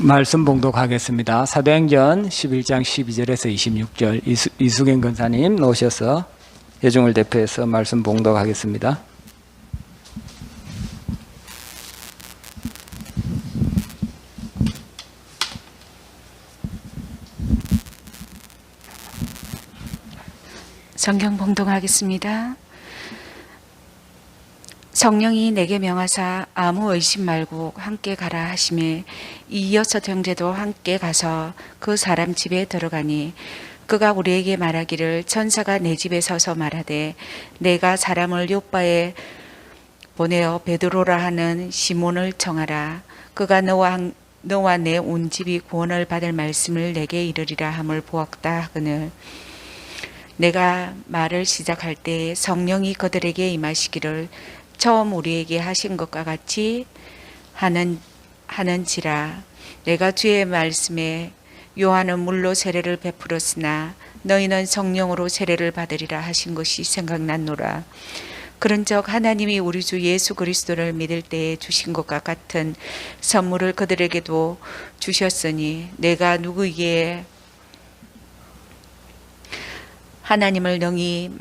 말씀 봉독하겠습니다. 사도행전 11장 12절에서 26절 이수경 권사님 나오셔서 회중을 대표해서 말씀 봉독하겠습니다. 성경 봉독하겠습니다. 성령이 내게 명하사 아무 의심 말고 함께 가라 하시매 이 여섯 형제도 함께 가서 그 사람 집에 들어가니 그가 우리에게 말하기를 천사가 내 집에 서서 말하되 내가 사람을 요빠에 보내어 베드로라 하는 시몬을 청하라. 그가 너와 내 온 집이 구원을 받을 말씀을 내게 이르리라 함을 보았다 하거늘 내가 말을 시작할 때 성령이 그들에게 임하시기를 처음 우리에게 하신 것과 같이 하는지라. 내가 주의 말씀에 요한은 물로 세례를 베풀었으나 너희는 성령으로 세례를 받으리라 하신 것이 생각났노라. 그런즉 하나님이 우리 주 예수 그리스도를 믿을 때에 주신 것과 같은 선물을 그들에게도 주셨으니 내가 누구에게 하나님을 능히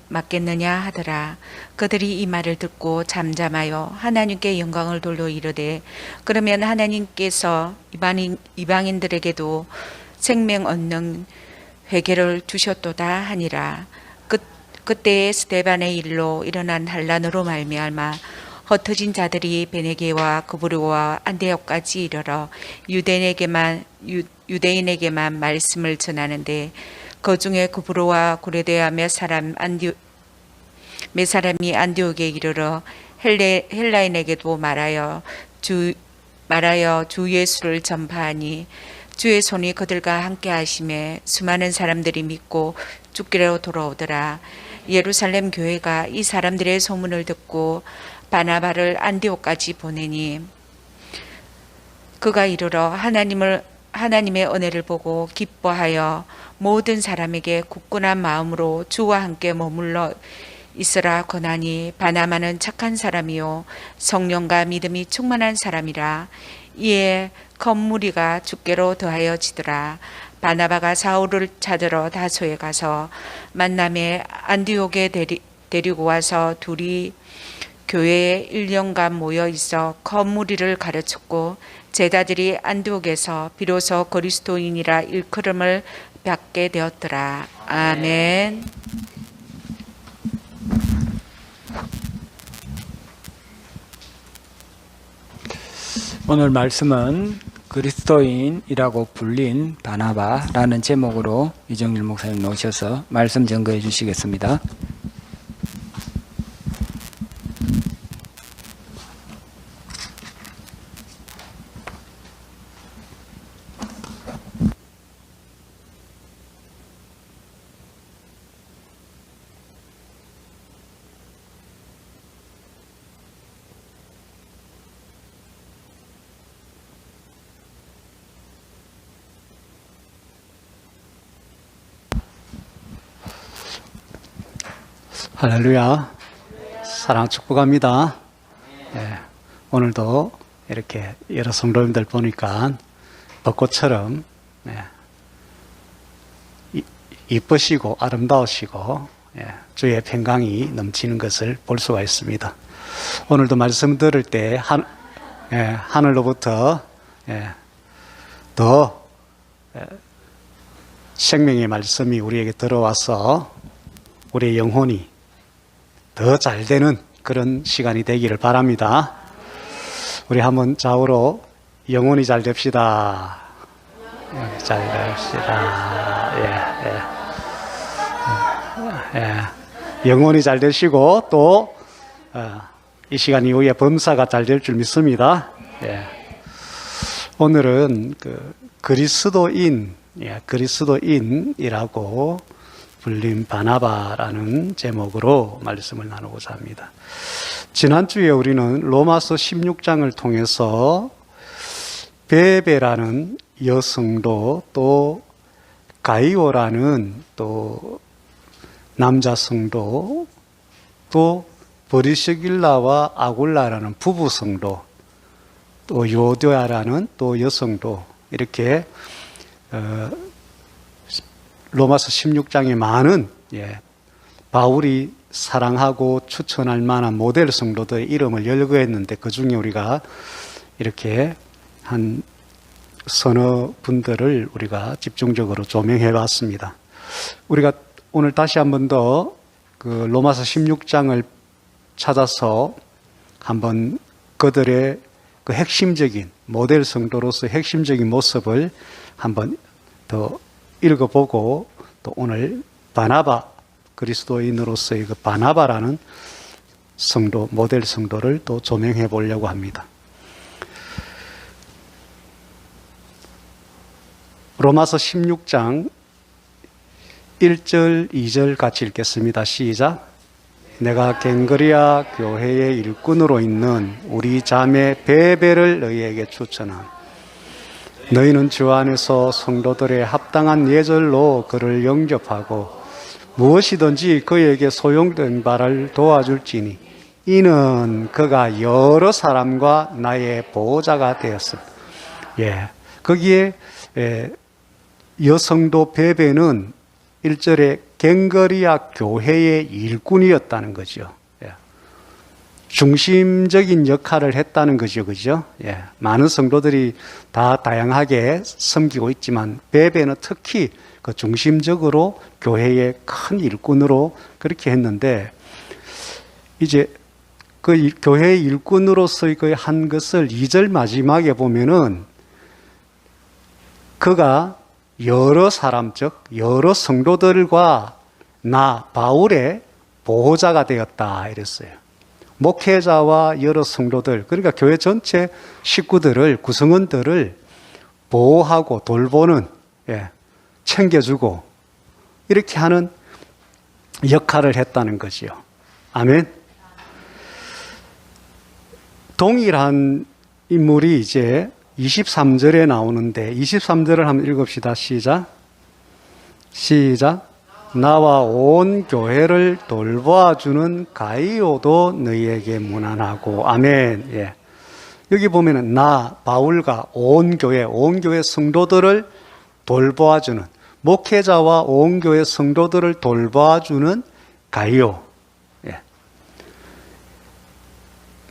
맡겠느냐 하더라. 그들이 이 말을 듣고 잠잠하여 하나님께 영광을 돌려 이르되 그러면 하나님께서 이방인들에게도 생명 얻는 회개를 주셨도다 하니라. 그때에 스데반의 일로 일어난 환란으로 말미암아 흩어진 자들이 베네게와 그브르와 안데옥까지 이르러 유대인에게만 말씀을 전하는데 그 중에 그브르와 구레데아 몇 사람이 안디옥에 이르러 헬라인에게도 말하여 주 예수를 전파하니 주의 손이 그들과 함께 하심에 수많은 사람들이 믿고 주께로 돌아오더라. 예루살렘 교회가 이 사람들의 소문을 듣고 바나바를 안디옥까지 보내니 그가 이르러 하나님의 은혜를 보고 기뻐하여 모든 사람에게 굳건한 마음으로 주와 함께 머물러 있으라 권하니 바나바는 착한 사람이요 성령과 믿음이 충만한 사람이라. 이에 큰 무리가 주께로 더하여 지더라. 바나바가 사울을 찾으러 다소에 가서 만남에 안디옥에 데리고 와서 둘이 교회에 1년간 모여 있어 큰 무리를 가르쳤고 제자들이 안디옥에서 비로소 그리스도인이라 일컬음을 받게 되었더라. 아멘. 오늘 말씀은 그리스도인이라고 불린 바나바라는 제목으로 이정일 목사님 나오셔서 말씀 전거해 주시겠습니다. 할렐루야. 사랑 축복합니다. 오늘도 이렇게 여러 성도님들 보니까 벚꽃처럼 이쁘시고 아름다우시고 주의 평강이 넘치는 것을 볼 수가 있습니다. 오늘도 말씀 들을 때 하늘로부터 더 생명의 말씀이 우리에게 들어와서 우리의 영혼이 더 잘 되는 그런 시간이 되기를 바랍니다. 우리 한번 좌우로 영혼이 잘 됩시다. 잘 됩시다. 영혼이 잘 되시고 또 이 시간 이후에 범사가 잘 될 줄 믿습니다. 오늘은 그리스도인이라고 불린 바나바라는 제목으로 말씀을 나누고자 합니다. 지난주에 우리는 로마서 16장을 통해서 베베라는 여성도 또 가이오라는 또 남자 성도 또 브리스길라와 아굴라라는 부부 성도 또 요디아라는 또 여성도 이렇게 로마서 16장에 많은 바울이 사랑하고 추천할 만한 모델 성도들의 이름을 열거했는데 그 중에 우리가 이렇게 한 서너 분들을 우리가 집중적으로 조명해 봤습니다. 우리가 오늘 다시 한 번 더 그 로마서 16장을 찾아서 한번 그들의 그 핵심적인 모델 성도로서의 핵심적인 모습을 한번 더 읽어보고 또 오늘 바나바 그리스도인으로서의 그 바나바라는 성도 모델 성도를 또 조명해 보려고 합니다. 로마서 16장 1절 2절 같이 읽겠습니다. 시작. 내가 갱그리아 교회의 일꾼으로 있는 우리 자매 베베를 너희에게 추천함. 너희는 주 안에서 성도들의 합당한 예절로 그를 영접하고 무엇이든지 그에게 소용된 바를 도와줄지니 이는 그가 여러 사람과 나의 보호자가 되었음. 거기에 여성도 베베는 1절에 갱거리아 교회의 일꾼이었다는 거죠. 중심적인 역할을 했다는 거죠. 그죠? 많은 성도들이 다 다양하게 섬기고 있지만 베베는 특히 그 중심적으로 교회의 큰 일꾼으로 그렇게 했는데 이제 그 교회의 일꾼으로서의 그 한 것을 2절 마지막에 보면은 그가 여러 사람, 즉 여러 성도들과 나 바울의 보호자가 되었다 이랬어요. 목회자와 여러 성도들, 그러니까 교회 전체 식구들을, 구성원들을 보호하고 돌보는, 챙겨주고 이렇게 하는 역할을 했다는 거지요. 아멘. 동일한 인물이 이제 23절에 나오는데 23절을 한번 읽읍시다. 시작. 나와 온 교회를 돌보아주는 가이오도 너희에게 문안하고. 아멘. 여기 보면은 나 바울과 온 교회 성도들을 돌보아주는, 목회자와 온 교회 성도들을 돌보아주는 가이오.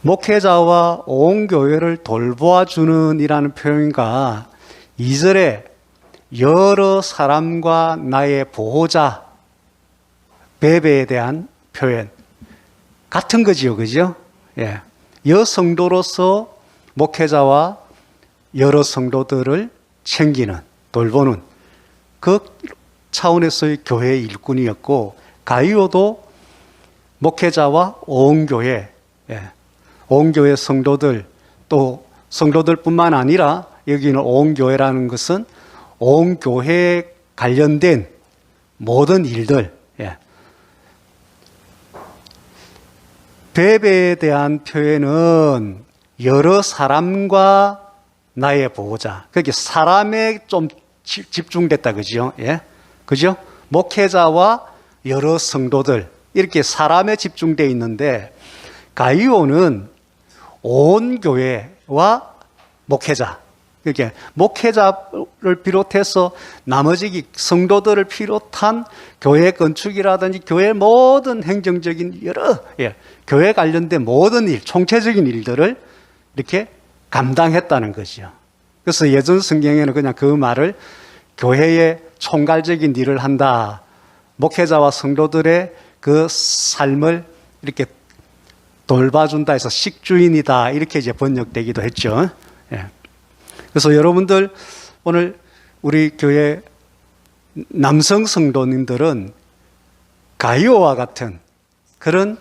목회자와 온 교회를 돌보아주는 이라는 표현과 2절에 여러 사람과 나의 보호자 베베에 대한 표현 같은 거지요. 그죠? 여성도로서 목회자와 여러 성도들을 챙기는, 돌보는 그 차원에서의 교회의 일꾼이었고, 가이오도 목회자와 온 교회, 온 교회 성도들, 또 성도들뿐만 아니라 여기는 온 교회라는 것은 온 교회에 관련된 모든 일들, 베베에 대한 표현은 여러 사람과 나의 보호자. 그게 사람에 좀 집중됐다. 그죠? 그죠? 목회자와 여러 성도들. 이렇게 사람에 집중되어 있는데, 가이오는 온 교회와 목회자. 이렇게 목회자를 비롯해서 나머지 성도들을 비롯한 교회 건축이라든지 교회 모든 행정적인 여러 교회 관련된 모든 일, 총체적인 일들을 이렇게 감당했다는 거죠. 그래서 예전 성경에는 그냥 그 말을 교회의 총괄적인 일을 한다. 목회자와 성도들의 그 삶을 이렇게 돌봐준다 해서 식주인이다. 이렇게 이제 번역되기도 했죠. 그래서 여러분들 오늘 우리 교회 남성 성도님들은 가이오와 같은 그런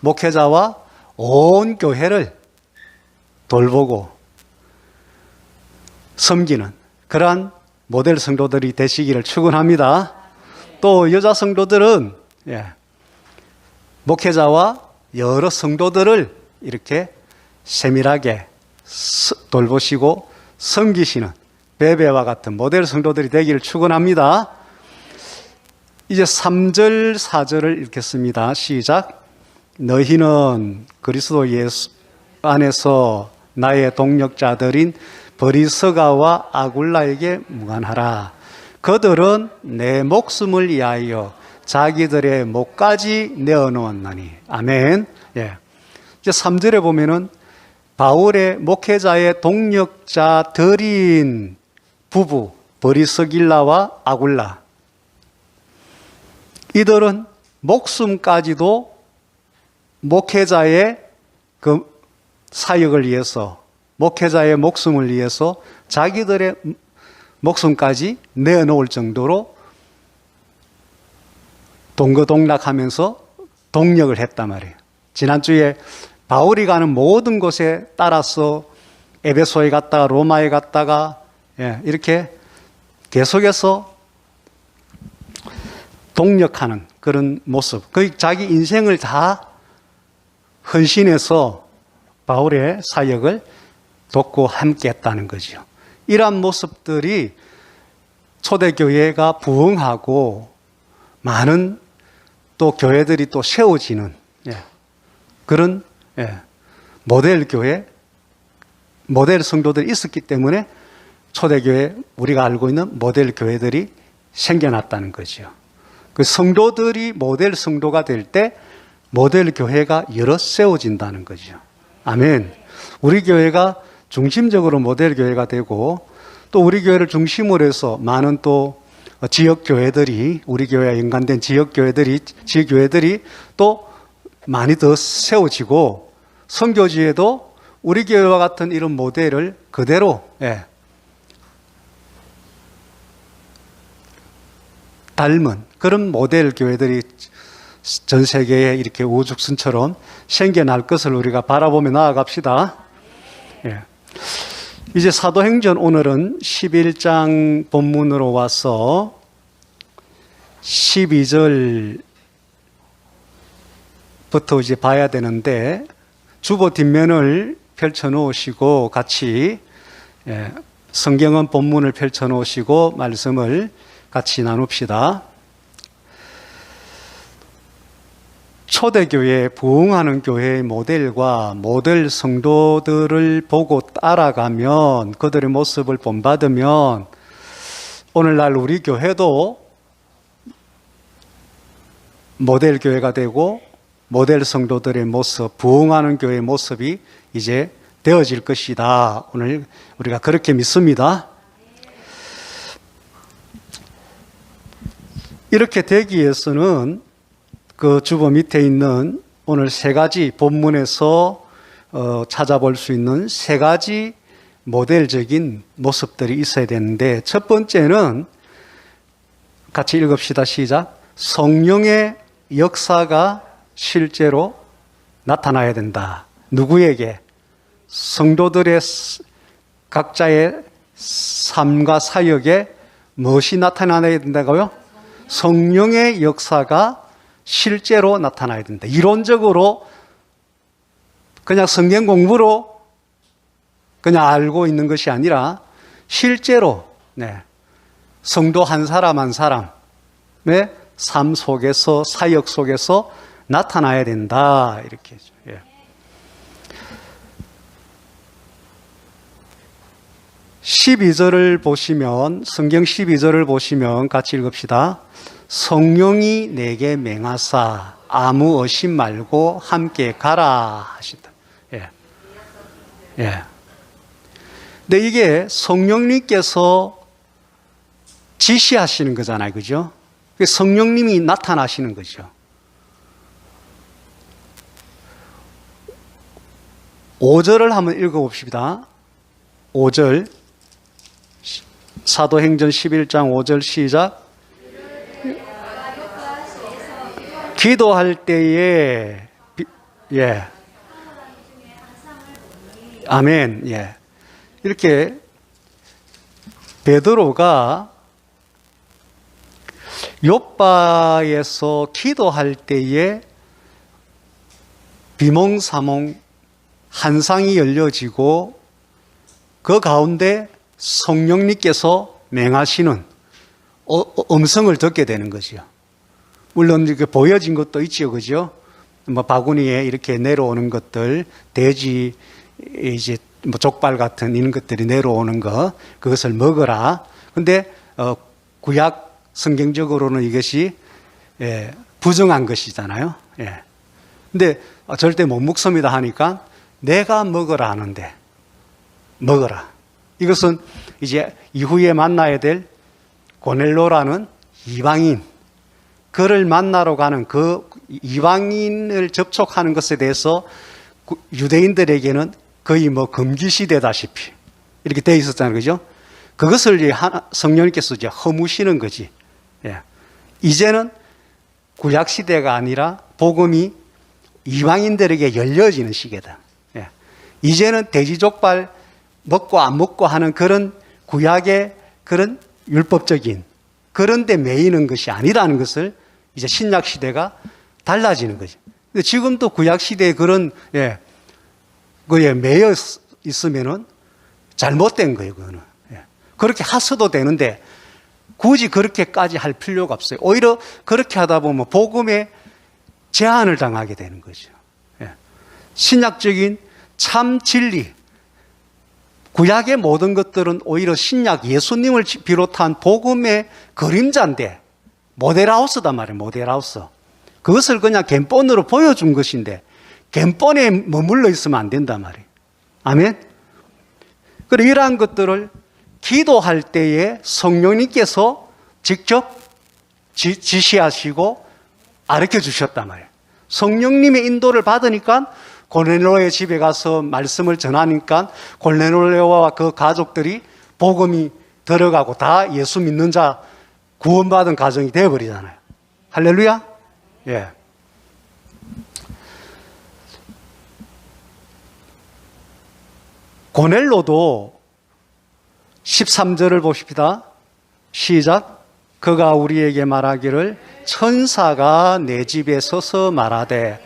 목회자와 온 교회를 돌보고 섬기는 그러한 모델 성도들이 되시기를 축원합니다. 또 여자 성도들은 목회자와 여러 성도들을 이렇게 세밀하게 돌보시고 섬기시는 베베와 같은 모델 성도들이 되기를 축원합니다. 이제 3절 4절을 읽겠습니다. 시작. 너희는 그리스도 예수 안에서 나의 동력자들인 버리스가와 아굴라에게 무관하라. 그들은 내 목숨을 위하여 자기들의 목까지 내어놓았나니. 아멘. 예. 이제 3절에 보면은 바울의 목회자의 동력자들인 부부 버리스길라와 아굴라, 이들은 목숨까지도 목회자의 그 사역을 위해서, 목회자의 목숨을 위해서 자기들의 목숨까지 내어놓을 정도로 동거동락하면서 동력을 했단 말이에요. 지난주에 바울이 가는 모든 곳에 따라서 에베소에 갔다가 로마에 갔다가 이렇게 계속해서 동력하는 그런 모습, 거의 자기 인생을 다 헌신해서 바울의 사역을 돕고 함께 했다는 거죠. 이러한 모습들이 초대교회가 부흥하고 많은 또 교회들이 또 세워지는 그런 모델 교회, 모델 성도들이 있었기 때문에 초대교회, 우리가 알고 있는 모델 교회들이 생겨났다는 거죠. 그 성도들이 모델 성도가 될 때 모델 교회가 여러 세워진다는 거죠. 아멘. 우리 교회가 중심적으로 모델 교회가 되고, 또 우리 교회를 중심으로 해서 많은 또 지역 교회들이, 우리 교회와 연관된 지역 교회들이 또 많이 더 세워지고, 선교지에도 우리 교회와 같은 이런 모델을 그대로 닮은 그런 모델 교회들이 전 세계에 이렇게 우죽순처럼 생겨날 것을 우리가 바라보며 나아갑시다. 이제 사도행전 오늘은 11장 본문으로 와서 12절부터 이제 봐야 되는데, 주보 뒷면을 펼쳐 놓으시고 같이 성경은 본문을 펼쳐 놓으시고 말씀을 같이 나눕시다. 초대교회, 부흥하는 교회의 모델과 모델 성도들을 보고 따라가면, 그들의 모습을 본받으면 오늘날 우리 교회도 모델 교회가 되고 모델 성도들의 모습, 부흥하는 교회의 모습이 이제 되어질 것이다. 오늘 우리가 그렇게 믿습니다. 이렇게 되기 위해서는 그 주보 밑에 있는 오늘 세 가지 본문에서 찾아볼 수 있는 세 가지 모델적인 모습들이 있어야 되는데, 첫 번째는 같이 읽읍시다. 시작. 성령의 역사가 실제로 나타나야 된다. 누구에게? 성도들의 각자의 삶과 사역에 무엇이 나타나야 된다고요? 성령의 역사가 실제로 나타나야 된다. 이론적으로 그냥 성경 공부로 그냥 알고 있는 것이 아니라 실제로 성도 한 사람 한 사람의 삶 속에서, 사역 속에서 나타나야 된다. 이렇게. 12절을 보시면, 성경 12절을 보시면 같이 읽읍시다. 성령이 내게 맹하사 아무 의심 말고 함께 가라 하신다. 근데 이게 성령님께서 지시하시는 거잖아요. 그죠? 성령님이 나타나시는 거죠. 5절을 한번 읽어봅시다. 5절. 사도행전 11장 5절 시작. 기도할 때에 아멘. 이렇게 베드로가 욥바에서 기도할 때에 비몽사몽 환상이 열려지고 그 가운데 성령님께서 맹하시는 음성을 듣게 되는 거죠. 물론 이렇게 보여진 것도 있죠, 그죠? 바구니에 이렇게 내려오는 것들, 돼지 이제 뭐 족발 같은 이런 것들이 내려오는 거, 그것을 먹어라. 근데 구약 성경적으로는 이것이 부정한 것이잖아요. 예. 근데 절대 못 먹습니다 하니까 내가 먹으라 하는데 먹어라. 이것은 이제 이후에 만나야 될 고넬로라는 이방인, 그를 만나러 가는 그 이방인을 접촉하는 것에 대해서 유대인들에게는 거의 뭐 금기시되다시피 이렇게 돼 있었잖아요. 그죠? 그것을 이제 성령님께서 이제 허무시는 거지. 예. 이제는 구약시대가 아니라 복음이 이방인들에게 열려지는 시기다. 예. 이제는 돼지족발 먹고 안 먹고 하는 그런 구약의 그런 율법적인 그런 데 매이는 것이 아니라는 것을 이제 신약 시대가 달라지는 거죠. 근데 지금도 구약 시대에 그런 그에 매여 있으면은 잘못된 거예요, 그거는. 예. 그렇게 하셔도 되는데 굳이 그렇게까지 할 필요가 없어요. 오히려 그렇게 하다 보면 복음에 제한을 당하게 되는 거죠. 예. 신약적인 참 진리, 구약의 모든 것들은 오히려 신약 예수님을 비롯한 복음의 그림자인데 모델하우스단 말이에요. 모델하우스. 그것을 그냥 갬본으로 보여준 것인데 갬본에 머물러 있으면 안 된단 말이에요. 아멘? 그리고 이러한 것들을 기도할 때에 성령님께서 직접 지시하시고 가르쳐 주셨단 말이에요. 성령님의 인도를 받으니까 고넬로의 집에 가서 말씀을 전하니까 고넬로와 그 가족들이 복음이 들어가고 다 예수 믿는 자 구원받은 가정이 되어버리잖아요. 할렐루야? 예. 고넬로도 13절을 보십시다. 시작. 그가 우리에게 말하기를 천사가 내 집에 서서 말하되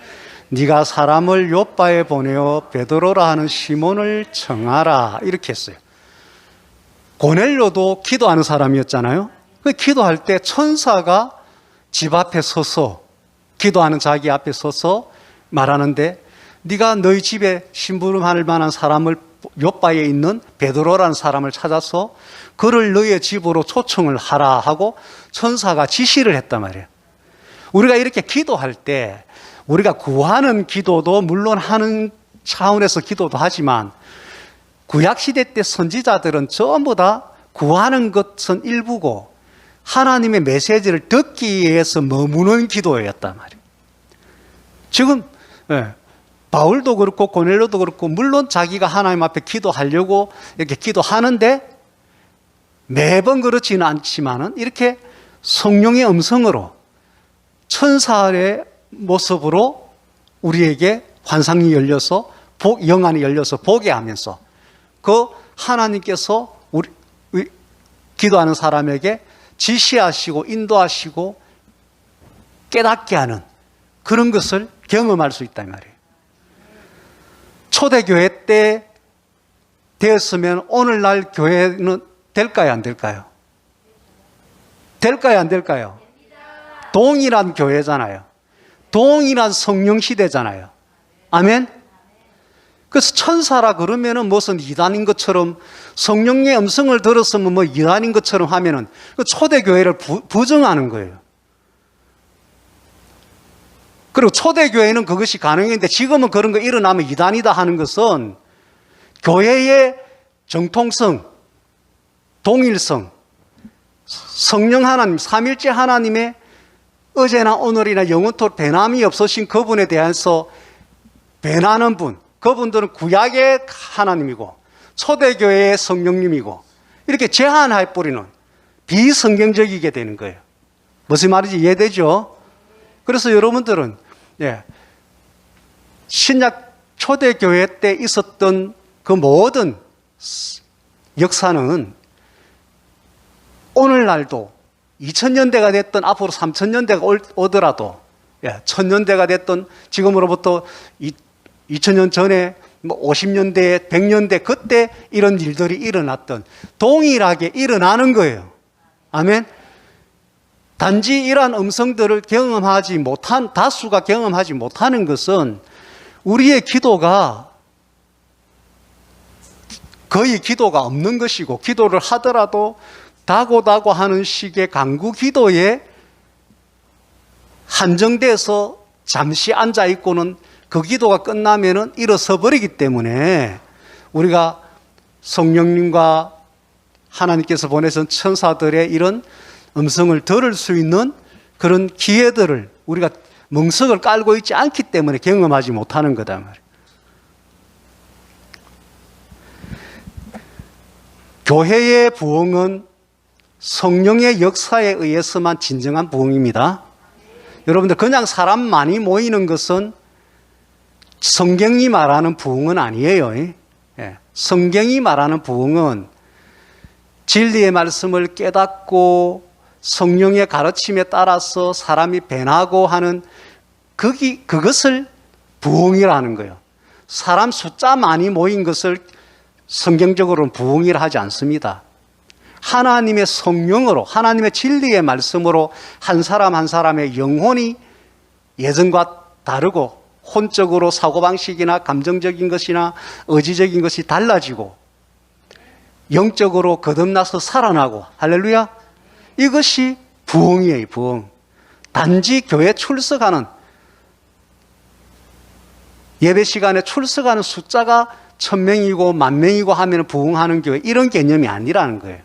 네가 사람을 요바에 보내어 베드로라 하는 시몬을 청하라. 이렇게 했어요. 고넬로도 기도하는 사람이었잖아요. 그 기도할 때 천사가 집 앞에 서서 기도하는 자기 앞에 서서 말하는데 네가 너희 집에 심부름할 만한 사람을 요바에 있는 베드로라는 사람을 찾아서 그를 너희의 집으로 초청을 하라 하고 천사가 지시를 했단 말이에요. 우리가 이렇게 기도할 때 우리가 구하는 기도도 물론 하는 차원에서 기도도 하지만 구약시대 때 선지자들은 전부 다 구하는 것은 일부고 하나님의 메시지를 듣기 위해서 머무는 기도였단 말이에요. 지금 바울도 그렇고 고넬로도 그렇고 물론 자기가 하나님 앞에 기도하려고 이렇게 기도하는데 매번 그렇지는 않지만은 이렇게 성령의 음성으로 천사의 모습으로 우리에게 환상이 열려서 영안이 열려서 보게 하면서 그 하나님께서 우리 기도하는 사람에게 지시하시고 인도하시고 깨닫게 하는 그런 것을 경험할 수 있단 말이에요. 초대교회 때 되었으면 오늘날 교회는 될까요, 안 될까요? 될까요, 안 될까요? 동일한 교회잖아요. 동일한 성령 시대잖아요. 아멘? 그래서 천사라 그러면은 무슨 이단인 것처럼 성령의 음성을 들었으면 뭐 이단인 것처럼 하면은 그 초대교회를 부정하는 거예요. 그리고 초대교회는 그것이 가능했는데 지금은 그런 거 일어나면 이단이다 하는 것은 교회의 정통성, 동일성, 성령 하나님, 삼일째 하나님의 어제나 오늘이나 영원토록 변함이 없으신 그분에 대해서 변하는 분, 그분들은 구약의 하나님이고 초대교회의 성령님이고 이렇게 제한할 뿌리는 비성경적이게 되는 거예요. 무슨 말인지 이해되죠? 그래서 여러분들은 신약 초대교회 때 있었던 그 모든 역사는 오늘날도 2000년대가 됐던 앞으로 3000년대가 오더라도 1000년대가 됐던 지금으로부터 2000년 전에 뭐 50년대, 100년대 그때 이런 일들이 일어났던 동일하게 일어나는 거예요. 아멘. 단지 이러한 음성들을 경험하지 못한 다수가 경험하지 못하는 것은 우리의 기도가 거의 기도가 없는 것이고, 기도를 하더라도 다고다고 하는 식의 간구 기도에 한정돼서 잠시 앉아 있고는 그 기도가 끝나면은 일어서 버리기 때문에 우리가 성령님과 하나님께서 보내신 천사들의 이런 음성을 들을 수 있는 그런 기회들을 우리가 멍석을 깔고 있지 않기 때문에 경험하지 못하는 거다 말이에요. 교회의 부흥은 성령의 역사에 의해서만 진정한 부흥입니다. 여러분들 그냥 사람 많이 모이는 것은 성경이 말하는 부흥은 아니에요. 예. 성경이 말하는 부흥은 진리의 말씀을 깨닫고 성령의 가르침에 따라서 사람이 변하고 하는 그것을 부흥이라는 거예요. 사람 숫자 많이 모인 것을 성경적으로는 부흥이라 하지 않습니다. 하나님의 성령으로, 하나님의 진리의 말씀으로 한 사람 한 사람의 영혼이 예전과 다르고 혼적으로 사고방식이나 감정적인 것이나 의지적인 것이 달라지고 영적으로 거듭나서 살아나고, 할렐루야, 이것이 부흥이에요. 부흥. 단지 교회 출석하는, 예배 시간에 출석하는 숫자가 1000명이고 10,000명이고 하면 부흥하는 교회, 이런 개념이 아니라는 거예요.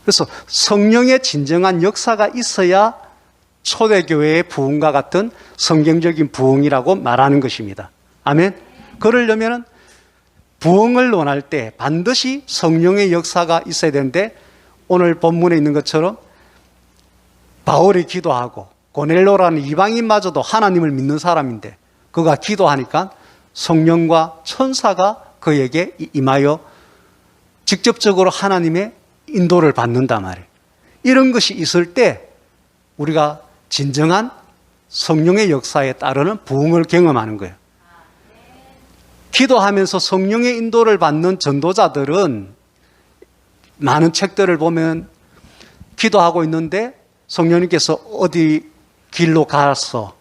그래서 성령의 진정한 역사가 있어야 초대교회의 부흥과 같은 성경적인 부흥이라고 말하는 것입니다. 아멘. 그러려면 부흥을 논할 때 반드시 성령의 역사가 있어야 되는데, 오늘 본문에 있는 것처럼 바울이 기도하고 고넬로라는 이방인마저도 하나님을 믿는 사람인데 그가 기도하니까 성령과 천사가 그에게 임하여 직접적으로 하나님의 인도를 받는단 말이에요. 이런 것이 있을 때 우리가 진정한 성령의 역사에 따르는 부흥을 경험하는 거예요. 기도하면서 성령의 인도를 받는 전도자들은 많은 책들을 보면 기도하고 있는데 성령님께서 어디 길로 가서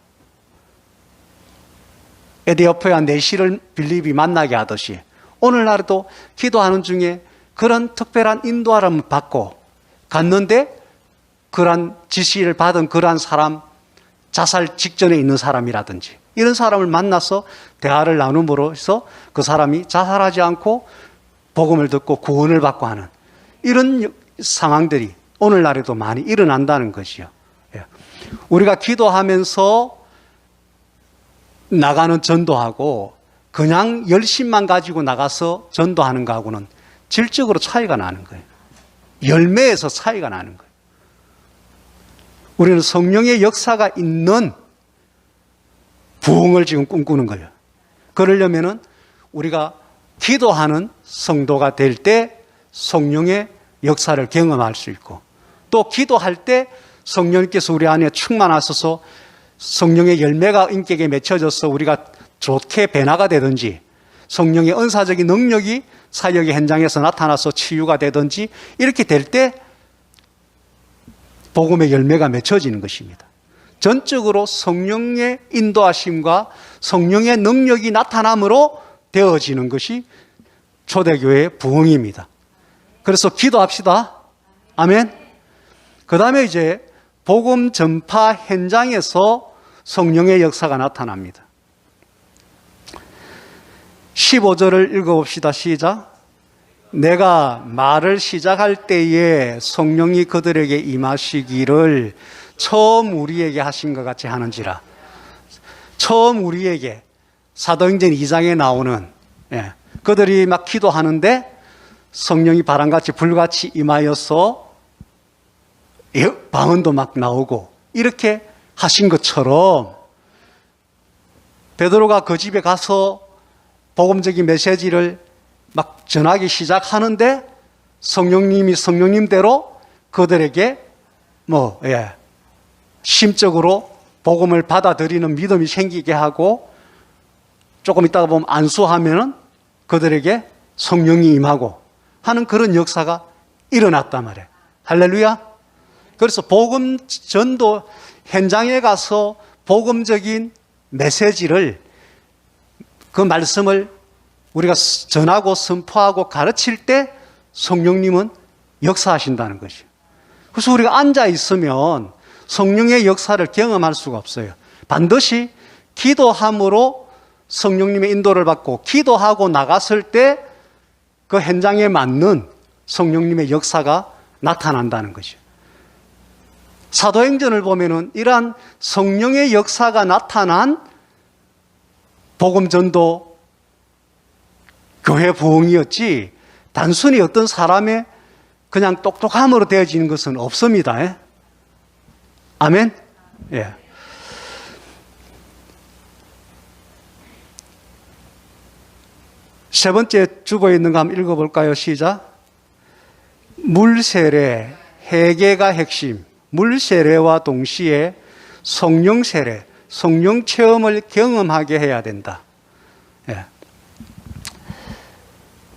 에디오피아 내시를 빌립이 만나게 하듯이 오늘날에도 기도하는 중에 그런 특별한 인도함을 받고 갔는데 그러한 지시를 받은 그러한 사람, 자살 직전에 있는 사람이라든지 이런 사람을 만나서 대화를 나눔으로써 그 사람이 자살하지 않고 복음을 듣고 구원을 받고 하는 이런 상황들이 오늘날에도 많이 일어난다는 것이요. 우리가 기도하면서 나가는 전도하고 그냥 열심만 가지고 나가서 전도하는 거하고는 질적으로 차이가 나는 거예요. 열매에서 차이가 나는 거예요. 우리는 성령의 역사가 있는 부흥을 지금 꿈꾸는 거예요. 그러려면은 우리가 기도하는 성도가 될 때 성령의 역사를 경험할 수 있고, 또 기도할 때 성령님께서 우리 안에 충만하셔서 성령의 열매가 인격에 맺혀져서 우리가 좋게 변화가 되든지, 성령의 은사적인 능력이 사역의 현장에서 나타나서 치유가 되든지, 이렇게 될 때 복음의 열매가 맺혀지는 것입니다. 전적으로 성령의 인도하심과 성령의 능력이 나타남으로 되어지는 것이 초대교회의 부흥입니다. 그래서 기도합시다. 아멘. 그 다음에 이제 복음 전파 현장에서 성령의 역사가 나타납니다. 15절을 읽어봅시다. 시작. 내가 말을 시작할 때에 성령이 그들에게 임하시기를 처음 우리에게 하신 것 같이 하는지라. 처음 우리에게 사도행전 2장에 나오는 그들이 막 기도하는데 성령이 바람같이 불같이 임하여서 방언도 막 나오고 이렇게 하신 것처럼 베드로가 그 집에 가서 복음적인 메시지를 막 전하기 시작하는데 성령님이 성령님대로 그들에게 심적으로 복음을 받아들이는 믿음이 생기게 하고, 조금 있다가 보면 안수하면은 그들에게 성령이 임하고 하는 그런 역사가 일어났단 말이에요. 할렐루야. 그래서 복음 전도 현장에 가서 복음적인 메시지를, 그 말씀을 우리가 전하고 선포하고 가르칠 때 성령님은 역사하신다는 것이죠. 그래서 우리가 앉아 있으면 성령의 역사를 경험할 수가 없어요. 반드시 기도함으로 성령님의 인도를 받고 기도하고 나갔을 때 그 현장에 맞는 성령님의 역사가 나타난다는 것이죠. 사도행전을 보면은 이러한 성령의 역사가 나타난 복음 전도 교회 부흥이었지 단순히 어떤 사람의 그냥 똑똑함으로 되어지는 것은 없습니다. 예? 아멘? 예. 세 번째 주보에 있는 거 한번 읽어볼까요? 시작. 물세례, 회개가 핵심. 물세례와 동시에 성령 세례, 성령 체험을 경험하게 해야 된다. 예.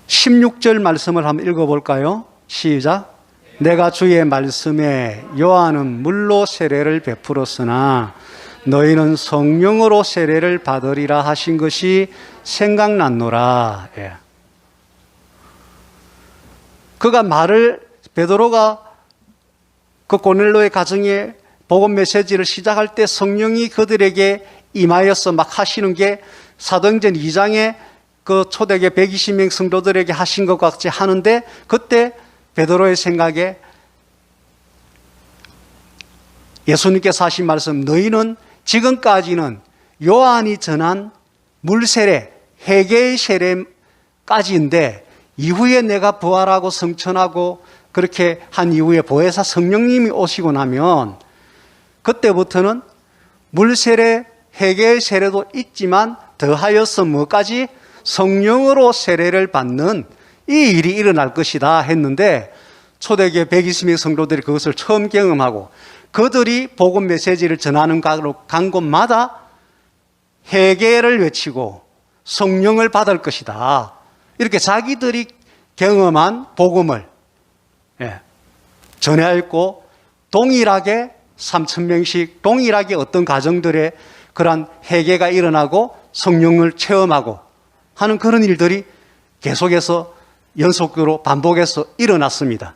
16절 말씀을 한번 읽어볼까요? 시작. 내가 주의 말씀에 요한은 물로 세례를 베풀었으나 너희는 성령으로 세례를 받으리라 하신 것이 생각났노라. 예. 그가 베드로가 그 고넬로의 가정에 복음 메시지를 시작할 때 성령이 그들에게 임하여서 막 하시는 게 사도행전 2장에 그 초대교회 120명 성도들에게 하신 것 같이 하는데 그때 베드로의 생각에 예수님께서 하신 말씀 너희는 지금까지는 요한이 전한 물세례, 회개의 세례까지인데 이후에 내가 부활하고 성천하고 그렇게 한 이후에 보혜사 성령님이 오시고 나면 그때부터는 물세례, 회개의 세례도 있지만 더하여서 뭐까지 성령으로 세례를 받는 이 일이 일어날 것이다 했는데 초대교회 120명 성도들이 그것을 처음 경험하고 그들이 복음 메시지를 전하는 간 곳마다 회개를 외치고 성령을 받을 것이다. 이렇게 자기들이 경험한 복음을 전해했고 동일하게 3,000명씩 동일하게 어떤 가정들의 그러한 회개가 일어나고 성령을 체험하고 하는 그런 일들이 계속해서 연속으로 반복해서 일어났습니다.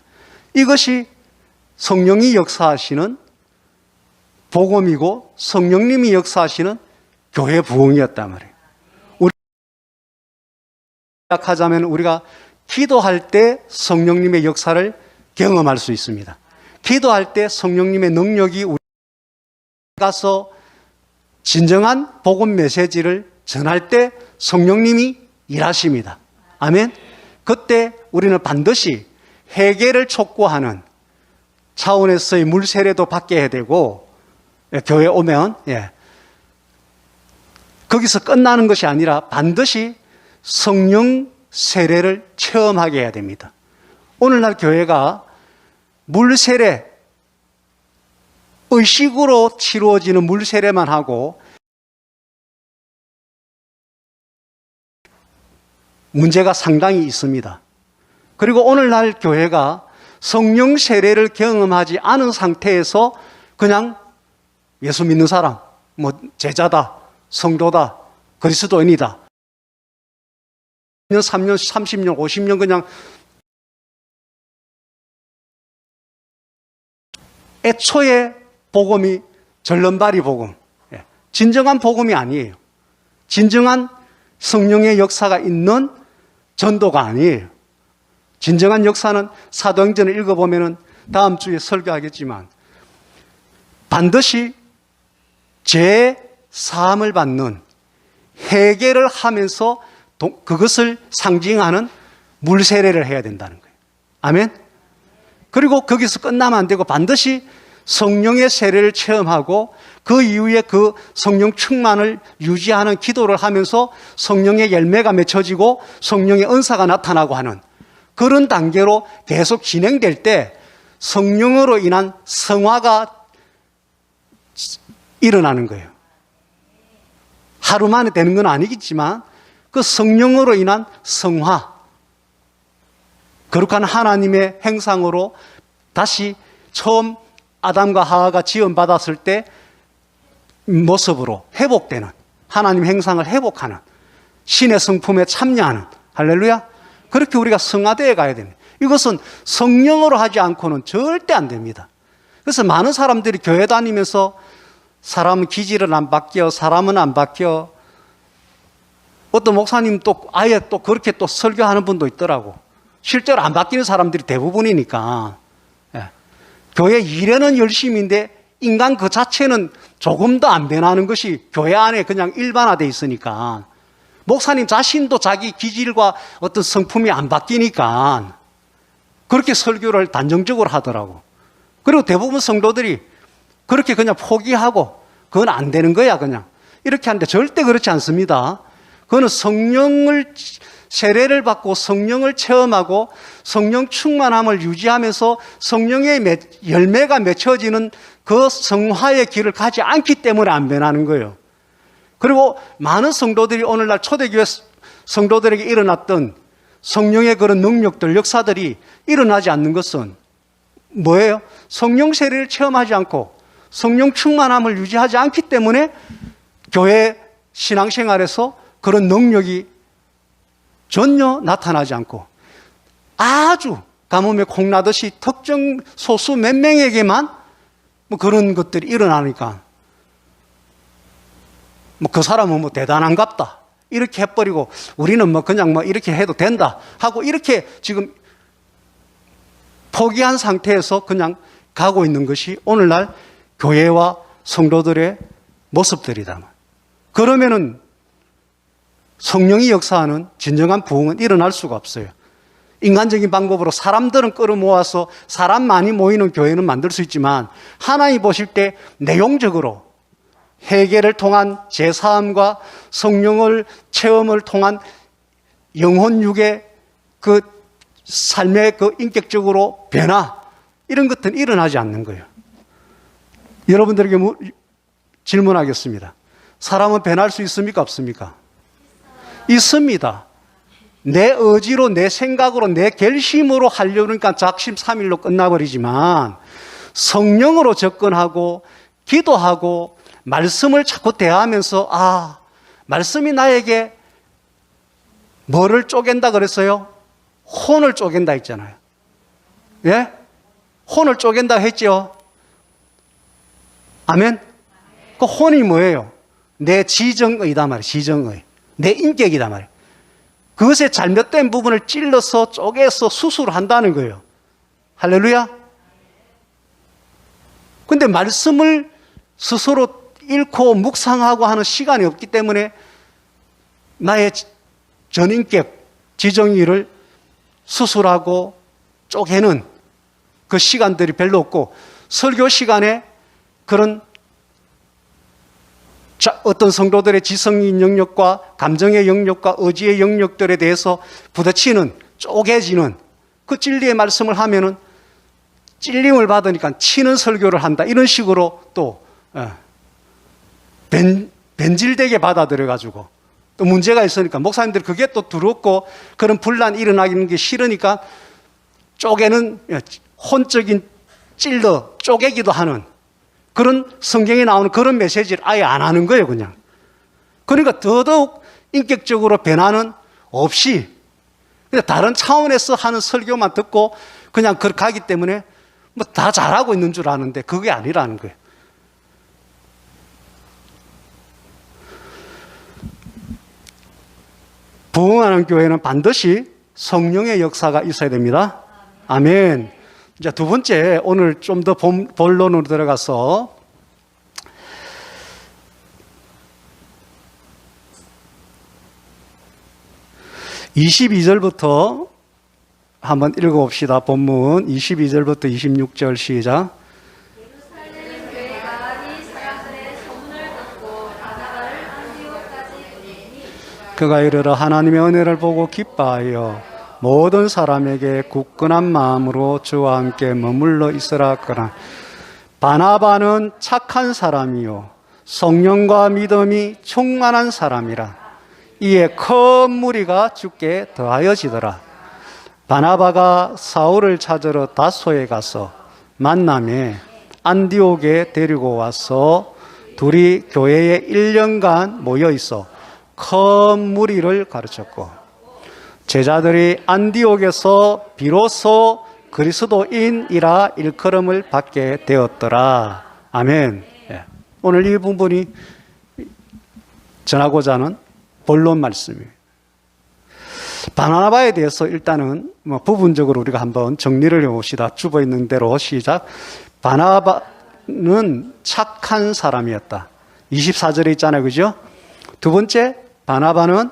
이것이 성령이 역사하시는 복음이고 성령님이 역사하시는 교회 부흥이었단 말이에요. 하자면 우리가 기도할 때 성령님의 역사를 경험할 수 있습니다. 기도할 때 성령님의 능력이 우리 가서 진정한 복음 메시지를 전할 때 성령님이 일하십니다. 아멘. 그때 우리는 반드시 회개를 촉구하는 차원에서의 물세례도 받게 해야 되고 교회 오면 거기서 끝나는 것이 아니라 반드시 성령 세례를 체험하게 해야 됩니다. 오늘날 교회가 물세례, 의식으로 치루어지는 물세례만 하고 문제가 상당히 있습니다. 그리고 오늘날 교회가 성령 세례를 경험하지 않은 상태에서 그냥 예수 믿는 사람, 제자다, 성도다, 그리스도인이다. 2년, 3년, 30년, 50년 그냥 애초에 복음이 절름발이 복음. 진정한 복음이 아니에요. 진정한 성령의 역사가 있는 전도가 아니에요. 진정한 역사는 사도행전을 읽어보면 다음 주에 설교하겠지만 반드시 죄 사함을 받는 회개를 하면서 그것을 상징하는 물세례를 해야 된다는 거예요. 아멘. 그리고 거기서 끝나면 안 되고 반드시 성령의 세례를 체험하고 그 이후에 그 성령 충만을 유지하는 기도를 하면서 성령의 열매가 맺혀지고 성령의 은사가 나타나고 하는 그런 단계로 계속 진행될 때 성령으로 인한 성화가 일어나는 거예요. 하루 만에 되는 건 아니겠지만 그 성령으로 인한 성화, 거룩한 하나님의 행상으로 다시 처음 아담과 하와가 지음받았을 때 모습으로 회복되는 하나님의 행상을 회복하는 신의 성품에 참여하는, 할렐루야. 그렇게 우리가 성화되어 가야 됩니다. 이것은 성령으로 하지 않고는 절대 안 됩니다. 그래서 많은 사람들이 교회 다니면서 사람은 기질은 안 바뀌어, 사람은 안 바뀌어. 어떤 목사님 또 아예 또 그렇게 또 설교하는 분도 있더라고. 실제로 안 바뀌는 사람들이 대부분이니까. 예. 교회 일에는 열심인데 인간 그 자체는 조금 더 안 변하는 것이 교회 안에 그냥 일반화되어 있으니까. 목사님 자신도 자기 기질과 어떤 성품이 안 바뀌니까 그렇게 설교를 단정적으로 하더라고. 그리고 대부분 성도들이 그렇게 그냥 포기하고 그건 안 되는 거야 그냥 이렇게 하는데 절대 그렇지 않습니다. 그거는 성령을 세례를 받고 성령을 체험하고 성령 충만함을 유지하면서 성령의 열매가 맺혀지는 그 성화의 길을 가지 않기 때문에 안 변하는 거예요. 그리고 많은 성도들이 오늘날 초대교회 성도들에게 일어났던 성령의 그런 능력들, 역사들이 일어나지 않는 것은 뭐예요? 성령 세례를 체험하지 않고 성령 충만함을 유지하지 않기 때문에 교회 신앙생활에서 그런 능력이 전혀 나타나지 않고 아주 가뭄에 콩나듯이 특정 소수 몇 명에게만 뭐 그런 것들이 일어나니까 뭐 그 사람은 뭐 대단한갑다 이렇게 해버리고 우리는 뭐 그냥 뭐 이렇게 해도 된다 하고 이렇게 지금 포기한 상태에서 그냥 가고 있는 것이 오늘날 교회와 성도들의 모습들이다. 그러면은 성령이 역사하는 진정한 부흥은 일어날 수가 없어요. 인간적인 방법으로 사람들은 끌어모아서 사람 많이 모이는 교회는 만들 수 있지만 하나님 보실 때 내용적으로 회개를 통한 제사함과 성령을 체험을 통한 영혼육의 그 삶의 그 인격적으로 변화 이런 것들은 일어나지 않는 거예요. 여러분들에게 질문하겠습니다. 사람은 변할 수 있습니까? 없습니까? 있습니다. 내 의지로, 내 생각으로, 내 결심으로 하려니까 작심삼일로 끝나버리지만 성령으로 접근하고 기도하고 말씀을 자꾸 대하면서 말씀이 나에게 뭐를 쪼갠다 그랬어요? 혼을 쪼갠다 했잖아요. 예? 혼을 쪼갠다 했죠? 아멘? 그 혼이 뭐예요? 내 지정의다 말이에요. 지정의. 내 인격이다 말이에요. 그것의 잘못된 부분을 찔러서 쪼개서 수술을 한다는 거예요. 할렐루야? 근데 말씀을 스스로 읽고 묵상하고 하는 시간이 없기 때문에 나의 전인격, 지정의를 수술하고 쪼개는 그 시간들이 별로 없고 설교 시간에 그런 어떤 성도들의 지성의 영역과 감정의 영역과 의지의 영역들에 대해서 부딪히는 쪼개지는 그 진리의 말씀을 하면은 찔림을 받으니까 치는 설교를 한다 이런 식으로 또 변질되게 받아들여가지고 또 문제가 있으니까 목사님들 그게 또 두렵고 그런 분란이 일어나는 게 싫으니까 쪼개는 혼적인 찔러 쪼개기도 하는 그런 성경에 나오는 그런 메시지를 아예 안 하는 거예요 그냥. 그러니까 더더욱 인격적으로 변화는 없이 그냥 다른 차원에서 하는 설교만 듣고 그냥 그렇게 가기 때문에 뭐 다 잘하고 있는 줄 아는데 그게 아니라는 거예요. 부흥하는 교회는 반드시 성령의 역사가 있어야 됩니다. 아멘. 이제 두 번째, 오늘 좀 더 본론으로 들어가서 (22절부터) 한번 읽어봅시다. 본문 22절부터 26절 시작. 그가 이르러 하나님의 은혜를 보고 기뻐하여 모든 사람에게 굳건한 마음으로 주와 함께 머물러 있으라 하거나 바나바는 착한 사람이요 성령과 믿음이 충만한 사람이라. 이에 큰 무리가 주께 더하여지더라. 바나바가 사울을 찾으러 다소에 가서 만남에 안디옥에 데리고 와서 둘이 교회에 1년간 모여 있어 큰 무리를 가르쳤고 제자들이 안디옥에서 비로소 그리스도인이라 일컬음을 받게 되었더라. 아멘. 예. 오늘 이 부분이 전하고자 하는 본론 말씀이에요. 바나바에 대해서 일단은 부분적으로 우리가 한번 정리를 해봅시다. 주보 있는 대로 시작. 바나바는 착한 사람이었다. 24절에 있잖아요. 그죠? 두 번째, 바나바는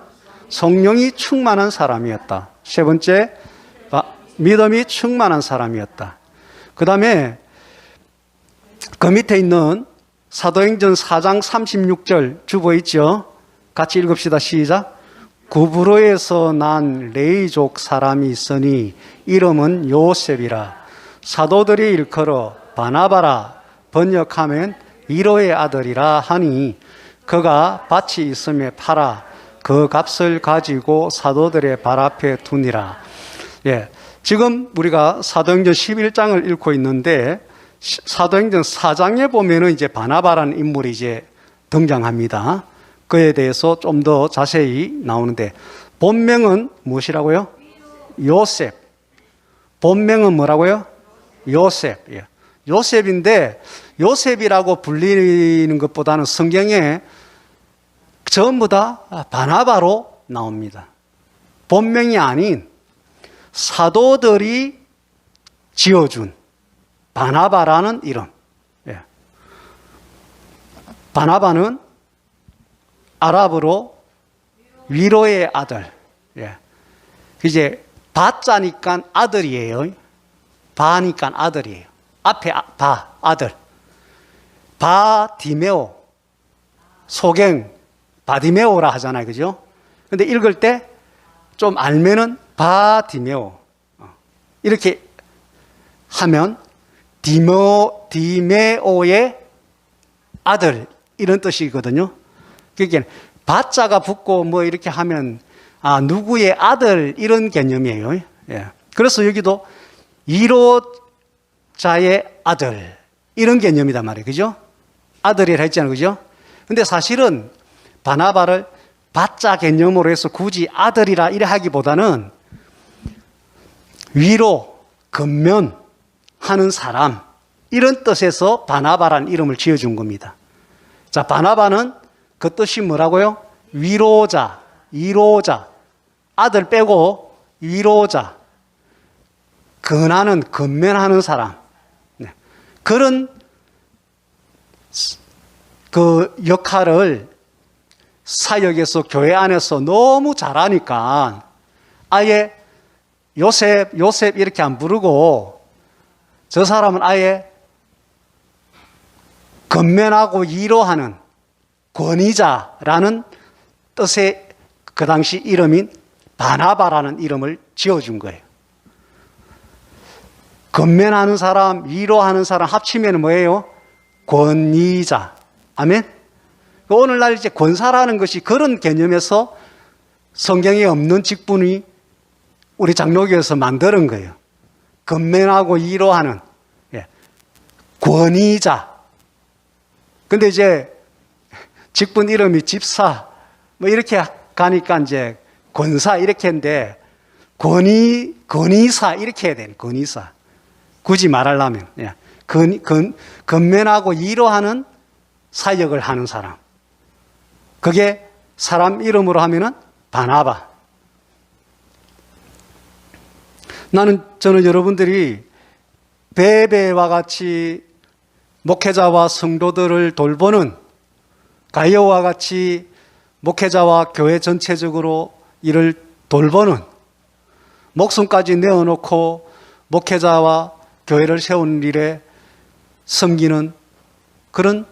성령이 충만한 사람이었다. 세 번째, 믿음이 충만한 사람이었다. 그 다음에 그 밑에 있는 사도행전 4장 36절 주보 있죠? 같이 읽읍시다. 시작. 구브로에서 난 레이족 사람이 있으니 이름은 요셉이라. 사도들이 일컬어 바나바라 번역하면 이로의 아들이라 하니 그가 밭이 있음에 팔아 그 값을 가지고 사도들의 발 앞에 두니라. 예, 지금 우리가 사도행전 11장을 읽고 있는데 사도행전 4장에 보면은 이제 바나바라는 인물이 이제 등장합니다. 그에 대해서 좀 더 자세히 나오는데 본명은 무엇이라고요? 요셉. 본명은 뭐라고요? 요셉. 예. 요셉인데 요셉이라고 불리는 것보다는 성경에 전부 다 바나바로 나옵니다. 본명이 아닌 사도들이 지어준 바나바라는 이름. 예. 바나바는 아랍어로 위로의 아들. 예. 이제 바자니까 아들이에요. 바니까 아들이에요. 앞에 아들. 바디메오. 소갱 바디메오라 하잖아요. 그죠? 근데 읽을 때 좀 알면은 바디메오. 이렇게 하면 디메오의 아들 이런 뜻이거든요. 그러니까 바자가 붙고 뭐 이렇게 하면 누구의 아들 이런 개념이에요. 예. 그래서 여기도 이로자의 아들 이런 개념이단 말이에요. 그죠? 아들이라 했잖아요. 그죠? 근데 사실은 바나바를 바자 개념으로 해서 굳이 아들이라 이래 하기보다는 위로, 근면하는 사람 이런 뜻에서 바나바라는 이름을 지어준 겁니다. 자, 바나바는 그 뜻이 뭐라고요? 위로자, 이로자, 아들 빼고 위로자, 근하는, 근면하는 사람. 네. 그런 그 역할을 사역에서 교회 안에서 너무 잘하니까 아예 요셉 이렇게 안 부르고 저 사람은 아예 근면하고 이로하는 권위자라는 뜻의 그 당시 이름인 바나바라는 이름을 지어준 거예요. 근면하는 사람, 위로하는 사람 합치면 뭐예요? 권위자. 아멘? 오늘날 이제 권사라는 것이 그런 개념에서 성경에 없는 직분이 우리 장로교에서 만드는 거예요. 근면하고 위로하는 권위자. 근데 이제 직분 이름이 집사 뭐 이렇게 가니까 이제 권사 이렇게 했는데 권위사 이렇게 해야 돼요. 권위사. 굳이 말하려면 근면하고 위로하는 사역을 하는 사람. 그게 사람 이름으로 하면은 바나바. 저는 여러분들이 베베와 같이 목회자와 성도들을 돌보는 가이오와 같이 목회자와 교회 전체적으로 이를 돌보는 목숨까지 내어놓고 목회자와 교회를 세우는 일에 섬기는 그런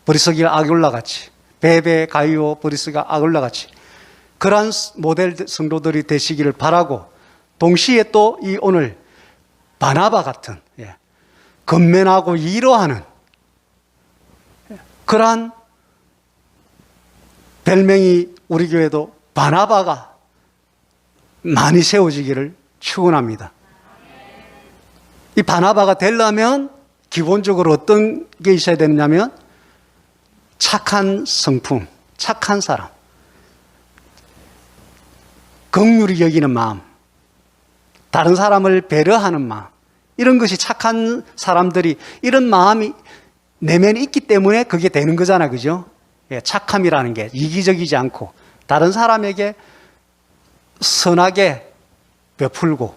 브리스길 아굴라 같이 베베 가이오 브리스가 아굴라 같이 그러한 모델 성도들이 되시기를 바라고 동시에 또 이 오늘 바나바 같은 근면하고 위로하는 그러한 별명이 우리 교회도 바나바가 많이 세워지기를 축원합니다. 이 바나바가 되려면 기본적으로 어떤 게 있어야 되느냐면 착한 성품, 착한 사람. 긍휼히 여기는 마음, 다른 사람을 배려하는 마음, 이런 것이 착한 사람들이 이런 마음이 내면에 있기 때문에 그게 되는 거잖아, 그죠? 예, 착함이라는 게 이기적이지 않고 다른 사람에게 선하게 베풀고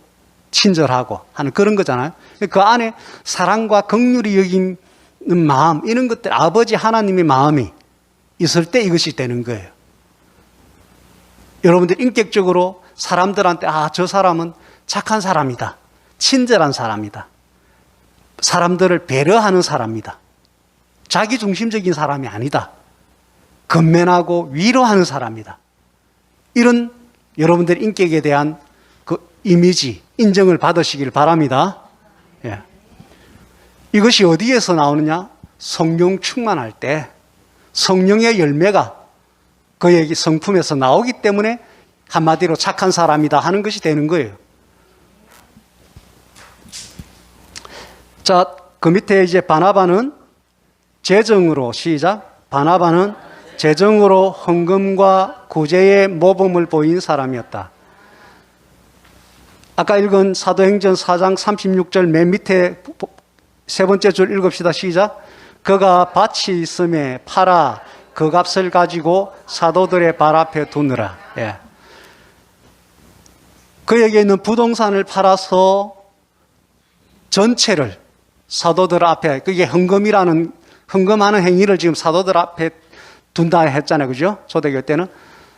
친절하고 하는 그런 거잖아요. 그 안에 사랑과 긍휼히 여기는 마음, 이런 것들, 아버지 하나님의 마음이 있을 때 이것이 되는 거예요. 여러분들 인격적으로 사람들한테 저 사람은 착한 사람이다, 친절한 사람이다, 사람들을 배려하는 사람이다, 자기중심적인 사람이 아니다, 건면하고 위로하는 사람이다, 이런 여러분들 인격에 대한 그 이미지, 인정을 받으시길 바랍니다. 예. 이것이 어디에서 나오느냐? 성령 충만할 때 성령의 열매가 그에게 성품에서 나오기 때문에 한마디로 착한 사람이다 하는 것이 되는 거예요. 자, 그 밑에 이제 바나바는 재정으로, 시작. 바나바는 재정으로 헌금과 구제의 모범을 보인 사람이었다. 아까 읽은 사도행전 4장 36절 맨 밑에 세 번째 줄 읽읍시다. 시작. 그가 밭이 있음에 팔아 그 값을 가지고 사도들의 발 앞에 두느라. 예. 그에게 있는 부동산을 팔아서 전체를 사도들 앞에, 그게 헌금하는 행위를 지금 사도들 앞에 둔다 했잖아요. 그죠? 초대교회 때는.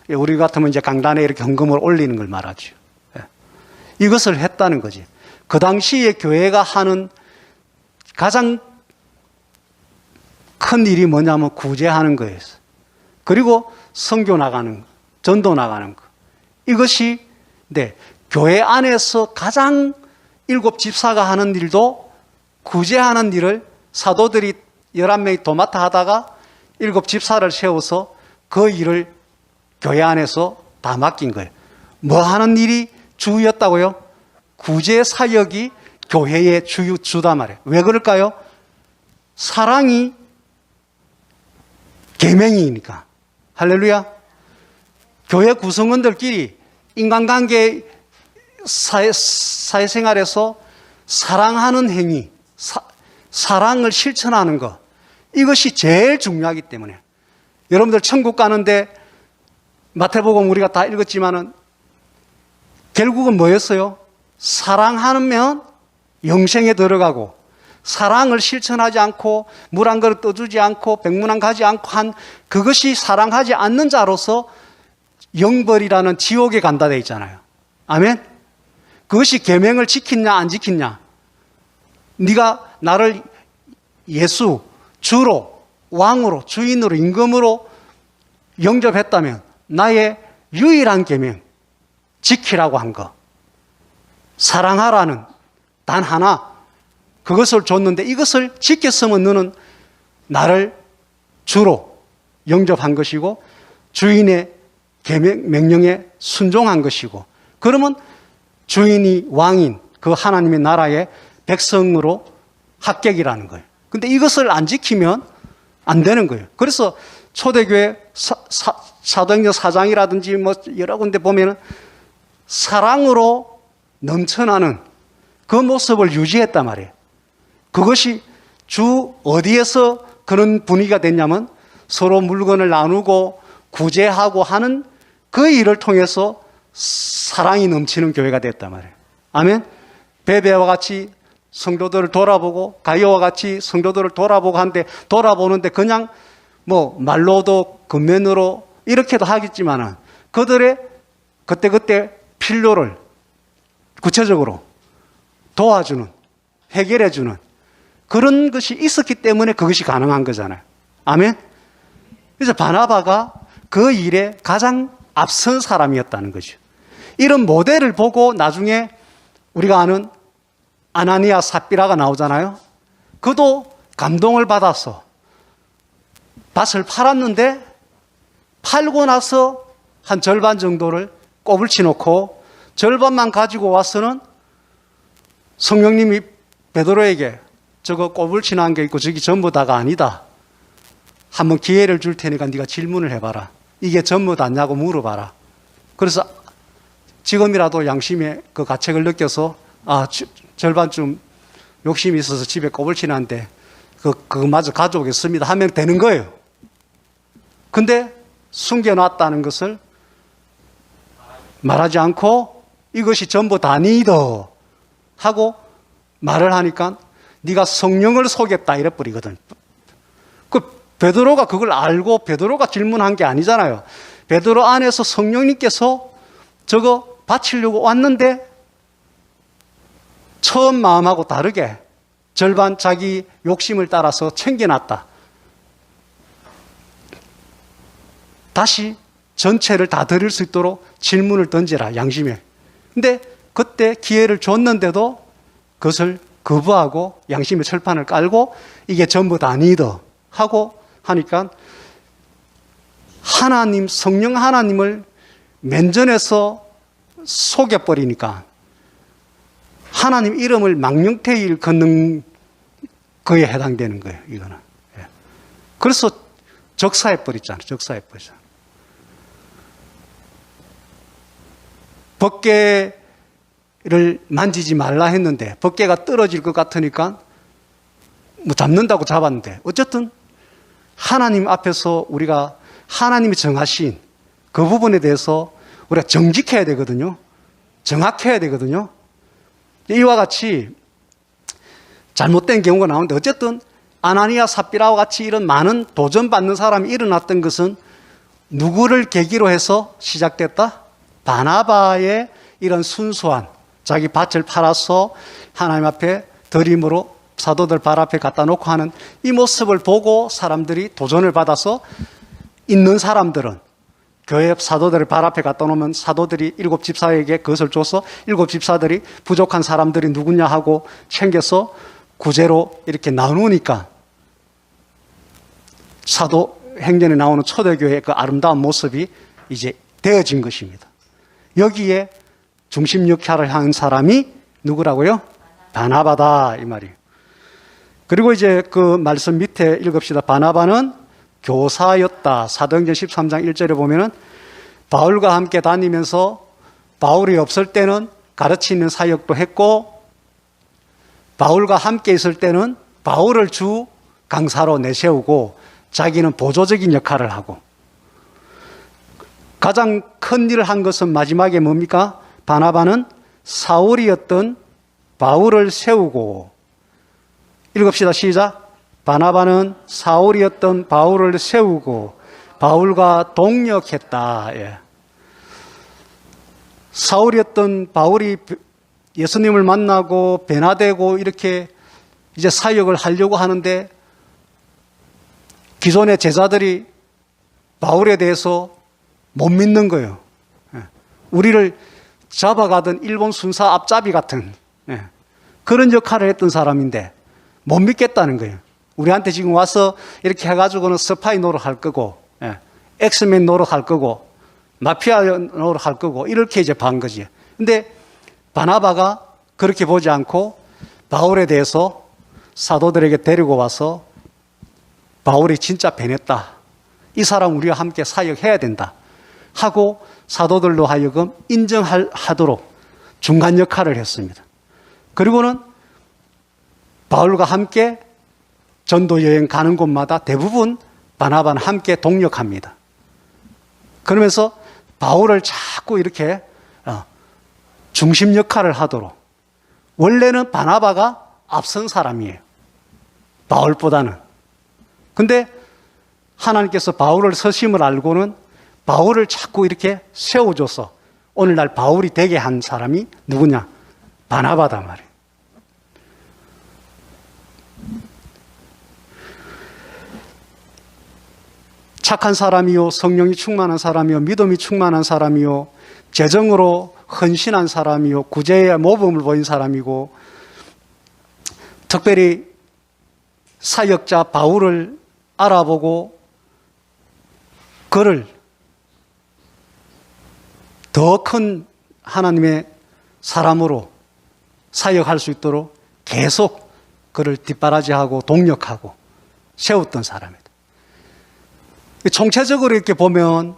우리 같으면 이제 강단에 이렇게 헌금을 올리는 걸 말하죠. 예. 이것을 했다는 거지. 그 당시에 교회가 하는 가장 큰 일이 뭐냐면 구제하는 거였어요. 그리고 선교 나가는 거, 전도 나가는 거. 이것이 교회 안에서 가장 7 집사가 하는 일도 구제하는 일을 사도들이 11명이 도맡아 하다가 7 집사를 세워서 그 일을 교회 안에서 다 맡긴 거예요. 뭐 하는 일이 주였다고요? 구제 사역이 교회의 주다 말이에요. 왜 그럴까요? 사랑이 계명이니까. 할렐루야. 교회 구성원들끼리 인간관계 사회생활에서 사랑하는 행위, 사랑을 실천하는 것, 이것이 제일 중요하기 때문에. 여러분들 천국 가는데 마태복음 우리가 다 읽었지만은 결국은 뭐였어요? 사랑하면 영생에 들어가고, 사랑을 실천하지 않고 물 한 그릇 떠주지 않고 백문안 가지 않고 한 그것이 사랑하지 않는 자로서 영벌이라는 지옥에 간다 돼 있잖아요. 아멘. 그것이 계명을 지켰냐 안 지켰냐. 네가 나를 예수 주로, 왕으로, 주인으로, 임금으로 영접했다면 나의 유일한 계명 지키라고 한 거, 사랑하라는 단 하나, 그것을 줬는데 이것을 지켰으면 너는 나를 주로 영접한 것이고 주인의 계명, 명령에 순종한 것이고, 그러면 주인이 왕인 그 하나님의 나라의 백성으로 합격이라는 거예요. 근데 이것을 안 지키면 안 되는 거예요. 그래서 초대교회 사도행전 4장이라든지 뭐 여러 군데 보면은 사랑으로 넘쳐나는 그 모습을 유지했단 말이에요. 그것이 주 어디에서 그런 분위기가 됐냐면 서로 물건을 나누고 구제하고 하는 그 일을 통해서 사랑이 넘치는 교회가 됐단 말이에요. 아멘. 베베와 같이 성도들을 돌아보고 가이오와 같이 성도들을 돌아보고 하는데, 돌아보는데 그냥 뭐 말로도 겉면으로 이렇게도 하겠지만은 그들의 그때그때 필요를 구체적으로 도와주는, 해결해주는 그런 것이 있었기 때문에 그것이 가능한 거잖아요. 아멘. 그래서 바나바가 그 일에 가장 앞선 사람이었다는 거죠. 이런 모델을 보고 나중에 우리가 아는 아나니아 삽비라가 나오잖아요. 그도 감동을 받아서 밭을 팔았는데 팔고 나서 한 절반 정도를 꼬불치 놓고 절반만 가지고 와서는 성령님이 베드로에게 저거 꼬불치 놓은 게 있고 저기 전부 다가 아니다. 한번 기회를 줄 테니까 네가 질문을 해봐라. 이게 전부 다냐고 물어봐라. 그래서 지금이라도 양심의 그 가책을 느껴서 절반쯤 욕심이 있어서 집에 꼬불치는데 그마저 가져오겠습니다 하면 되는 거예요. 근데 숨겨놨다는 것을 말하지 않고 이것이 전부 다 니더 하고 말을 하니까 네가 성령을 속였다 이래버리거든. 그 베드로가 그걸 알고 베드로가 질문한 게 아니잖아요. 베드로 안에서 성령님께서 저거 바치려고 왔는데 처음 마음하고 다르게 절반 자기 욕심을 따라서 챙겨놨다. 다시 전체를 다 드릴 수 있도록 질문을 던지라, 양심에. 근데 그때 기회를 줬는데도 그것을 거부하고 양심의 철판을 깔고 이게 전부 다 아니다 하고 하니까 하나님, 성령 하나님을 맨전에서 속여버리니까 하나님 이름을 망령태일 걷는 거에 해당되는 거예요, 이거는. 예. 그래서 적사해버렸잖아요, 적사해버렸잖아요. 법궤를 만지지 말라 했는데 법궤가 떨어질 것 같으니까 뭐 잡는다고 잡았는데 어쨌든 하나님 앞에서 우리가 하나님이 정하신 그 부분에 대해서 우리가 정직해야 되거든요. 정확해야 되거든요. 이와 같이 잘못된 경우가 나오는데 어쨌든 아나니아 삽비라와 같이 이런 많은 도전받는 사람이 일어났던 것은 누구를 계기로 해서 시작됐다? 바나바의 이런 순수한 자기 밭을 팔아서 하나님 앞에 드림으로 사도들 발 앞에 갖다 놓고 하는 이 모습을 보고 사람들이 도전을 받아서 있는 사람들은 교회 사도들을 발 앞에 갖다 놓으면 사도들이 7 집사에게 그것을 줘서 7 집사들이 부족한 사람들이 누구냐 하고 챙겨서 구제로 이렇게 나누니까 사도행전에 나오는 초대교회의 그 아름다운 모습이 이제 되어진 것입니다. 여기에 중심 역할을 한 사람이 누구라고요? 바나바다 이 말이에요. 그리고 이제 그 말씀 밑에 읽읍시다. 바나바는 교사였다. 사도행전 13장 1절에 보면은 바울과 함께 다니면서 바울이 없을 때는 가르치는 사역도 했고 바울과 함께 있을 때는 바울을 주 강사로 내세우고 자기는 보조적인 역할을 하고 가장 큰 일을 한 것은 마지막에 뭡니까? 바나바는 사울이었던 바울을 세우고 읽읍시다. 시작. 바나바는 사울이었던 바울을 세우고 바울과 동역했다. 예. 사울이었던 바울이 예수님을 만나고 변화되고 이렇게 이제 사역을 하려고 하는데 기존의 제자들이 바울에 대해서 못 믿는 거예요. 예. 우리를 잡아가던 일본 순사 앞잡이 같은 그런 역할을 했던 사람인데 못 믿겠다는 거예요. 우리한테 지금 와서 이렇게 해가지고는 스파이 노릇할 거고, 엑스맨 노릇할 거고, 마피아 노릇할 거고, 이렇게 이제 반 거지. 근데 바나바가 그렇게 보지 않고 바울에 대해서 사도들에게 데리고 와서 바울이 진짜 변했다. 이 사람 우리와 함께 사역해야 된다. 하고 사도들로 하여금 인정하도록 중간 역할을 했습니다. 그리고는 바울과 함께 전도 여행 가는 곳마다 대부분 바나바는 함께 동역합니다. 그러면서 바울을 자꾸 이렇게 중심 역할을 하도록. 원래는 바나바가 앞선 사람이에요. 바울보다는. 근데 하나님께서 바울을 서심을 알고는 바울을 자꾸 이렇게 세워줘서 오늘날 바울이 되게 한 사람이 누구냐? 바나바다 말이에요. 착한 사람이요, 성령이 충만한 사람이요, 믿음이 충만한 사람이요, 재정으로 헌신한 사람이요, 구제의 모범을 보인 사람이고, 특별히 사역자 바울을 알아보고 그를 더 큰 하나님의 사람으로 사역할 수 있도록 계속 그를 뒷바라지하고 동력하고 세웠던 사람입니다. 총체적으로 이렇게 보면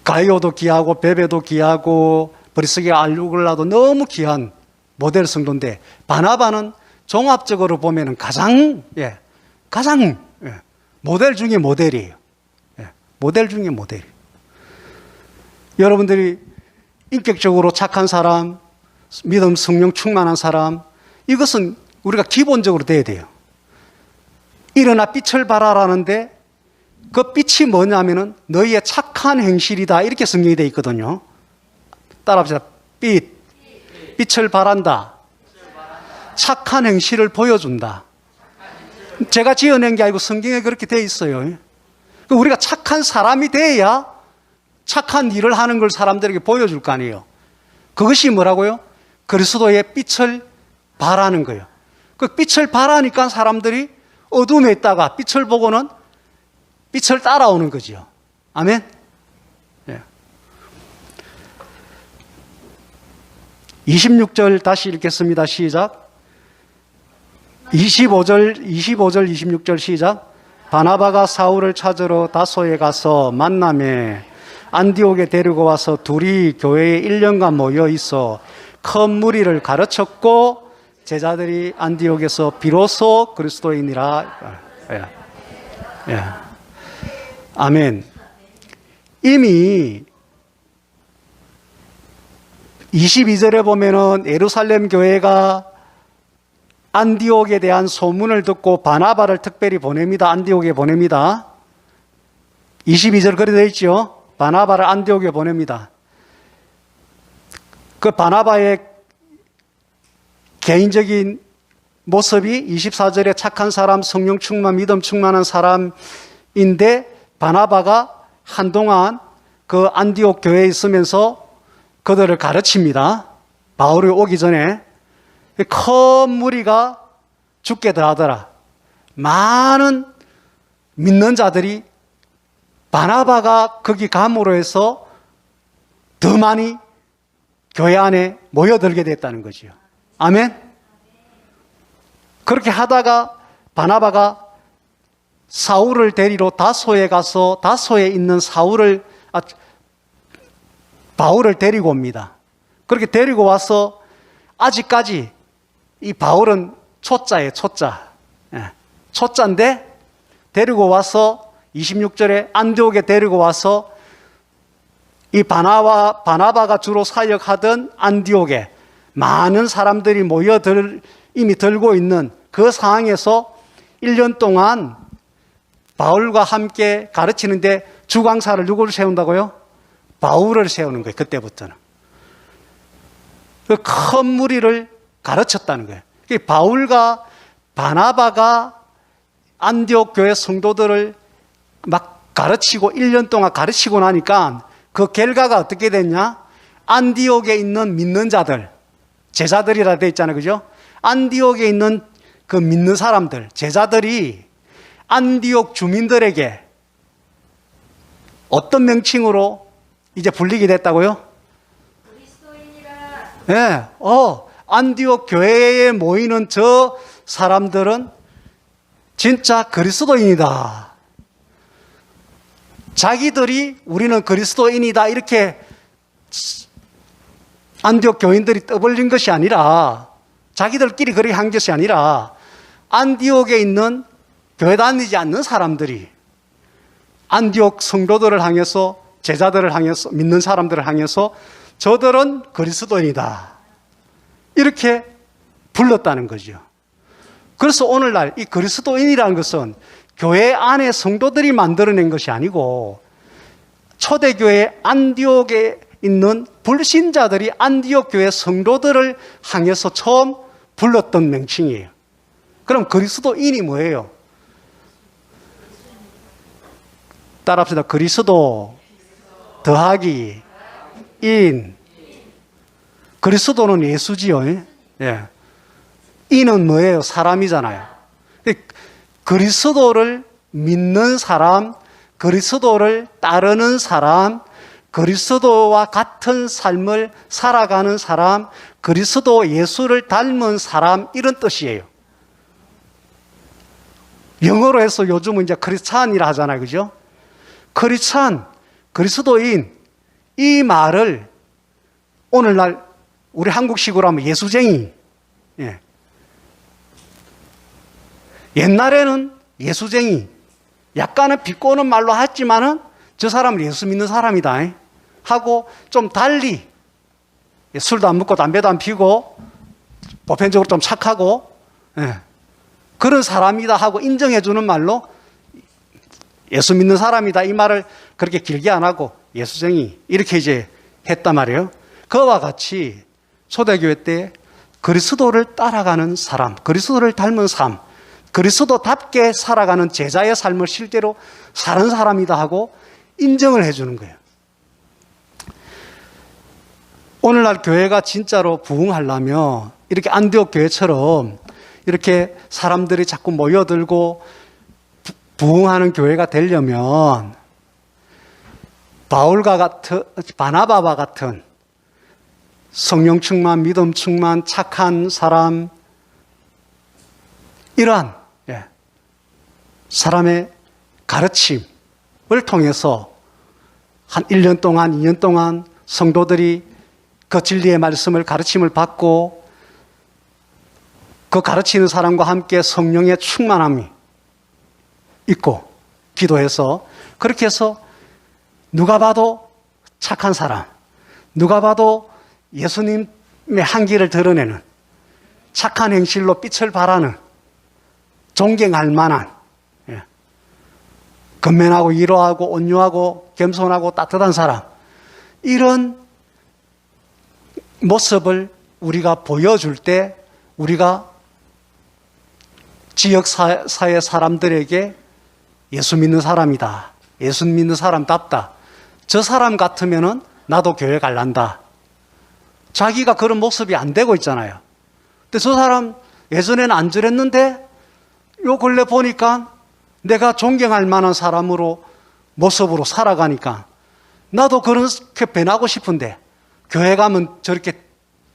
가이오도 귀하고 베베도 귀하고 브리스기아 알루글라도 너무 귀한 모델 성도인데 바나바는 종합적으로 보면은 가장 모델 중에 모델이에요. 모델 중에 모델. 여러분들이 인격적으로 착한 사람, 믿음 성령 충만한 사람, 이것은 우리가 기본적으로 돼야 돼요. 일어나 빛을 발하라는데 그 빛이 뭐냐면은 너희의 착한 행실이다, 이렇게 성경이 되어 있거든요. 따라합시다. 빛을 발한다. 착한 행실을 보여준다. 제가 지어낸 게 아니고 성경에 그렇게 되어 있어요. 우리가 착한 사람이 돼야 착한 일을 하는 걸 사람들에게 보여줄 거 아니에요. 그것이 뭐라고요? 그리스도의 빛을 발하는 거예요. 그 빛을 발하니까 사람들이 어둠에 있다가 빛을 보고는 빛을 따라오는 거죠. 아멘? 예. 26절 다시 읽겠습니다. 시작. 25절, 26절 시작. 바나바가 사울을 찾으러 다소에 가서 만남에 안디옥에 데리고 와서 둘이 교회에 1년간 모여 있어 큰 무리를 가르쳤고 제자들이 안디옥에서 비로소 그리스도인이라. 예. 아멘. 이미 22절에 보면은 예루살렘 교회가 안디옥에 대한 소문을 듣고 바나바를 특별히 보냅니다. 안디옥에 보냅니다. 22절 그래 되어 있죠. 바나바를 안디옥에 보냅니다. 그 바나바의 개인적인 모습이 24절에 착한 사람, 성령 충만, 믿음 충만한 사람인데 바나바가 한동안 그 안디옥 교회에 있으면서 그들을 가르칩니다. 바울이 오기 전에. 큰 무리가 죽게 더하더라. 많은 믿는 자들이 바나바가 거기 감으로 해서 더 많이 교회 안에 모여들게 됐다는 거죠. 아멘? 그렇게 하다가 바나바가 사울을 데리러 다소에 가서 다소에 있는 바울을 데리고 옵니다. 그렇게 데리고 와서 아직까지 이 바울은 초짜예요, 초짜. 초짜인데 데리고 와서 26절에 안디옥에 데리고 와서 이 바나바가 주로 사역하던 안디옥에 많은 사람들이 이미 들고 있는 그 상황에서 1년 동안 바울과 함께 가르치는데 주강사를 누구를 세운다고요? 바울을 세우는 거예요. 그때부터는. 그 큰 무리를 가르쳤다는 거예요. 바울과 바나바가 안디옥 교회 성도들을 막 가르치고 1년 동안 가르치고 나니까 그 결과가 어떻게 됐냐? 안디옥에 있는 믿는 자들, 제자들이라 되어 있잖아요. 그죠? 안디옥에 있는 그 믿는 사람들, 제자들이 안디옥 주민들에게 어떤 명칭으로 이제 불리게 됐다고요? 네, 안디옥 교회에 모이는 저 사람들은 진짜 그리스도인이다. 자기들이 우리는 그리스도인이다 이렇게 안디옥 교인들이 떠벌린 것이 아니라 자기들끼리 그렇게 한 것이 아니라 안디옥에 있는 교회 다니지 않는 사람들이 안디옥 성도들을 향해서 제자들을 향해서 믿는 사람들을 향해서 저들은 그리스도인이다 이렇게 불렀다는 거죠. 그래서 오늘날 이 그리스도인이라는 것은 교회 안에 성도들이 만들어낸 것이 아니고 초대교회 안디옥에 있는 불신자들이 안디옥 교회 성도들을 향해서 처음 불렀던 명칭이에요. 그럼 그리스도인이 뭐예요? 따라합시다. 그리스도 더하기 인. 그리스도는 예수지요. 예. 인은 뭐예요? 사람이잖아요. 그리스도를 믿는 사람, 그리스도를 따르는 사람, 그리스도와 같은 삶을 살아가는 사람, 그리스도 예수를 닮은 사람, 이런 뜻이에요. 영어로 해서 요즘은 이제 크리스찬이라 하잖아요. 그죠? 크리스찬, 그리스도인, 이 말을 오늘날 우리 한국식으로 하면 예수쟁이. 예. 옛날에는 예수쟁이, 약간은 비꼬는 말로 했지만은 저 사람은 예수 믿는 사람이다 하고 좀 달리 술도 안 먹고 담배도 안 피고 보편적으로 좀 착하고 그런 사람이다 하고 인정해 주는 말로 예수 믿는 사람이다 이 말을 그렇게 길게 안 하고 예수쟁이 이렇게 이제 했단 말이에요. 그와 같이 초대교회 때 그리스도를 따라가는 사람, 그리스도를 닮은 삶, 그리스도답게 살아가는 제자의 삶을 실제로 사는 사람이다 하고 인정을 해주는 거예요. 오늘날 교회가 진짜로 부흥하려면 이렇게 안디옥 교회처럼 이렇게 사람들이 자꾸 모여들고 부흥하는 교회가 되려면 바울과 같은, 바나바와 같은 성령 충만, 믿음 충만, 착한 사람, 이러한 사람의 가르침을 통해서 한 1년 동안, 2년 동안 성도들이 그 진리의 말씀을 가르침을 받고 그 가르치는 사람과 함께 성령의 충만함이 있고 기도해서 그렇게 해서 누가 봐도 착한 사람, 누가 봐도 예수님의 향기를 드러내는 착한 행실로 빛을 발하는 존경할 만한 건면하고 위로하고 온유하고 겸손하고 따뜻한 사람, 이런 모습을 우리가 보여줄 때 우리가 지역사회 사람들에게 예수 믿는 사람이다, 예수 믿는 사람답다, 저 사람 같으면은 나도 교회 갈란다. 자기가 그런 모습이 안 되고 있잖아요. 근데 저 사람 예전에는 안 저랬는데 요 근래 보니까 내가 존경할 만한 사람으로 모습으로 살아가니까 나도 그렇게 변하고 싶은데 교회 가면 저렇게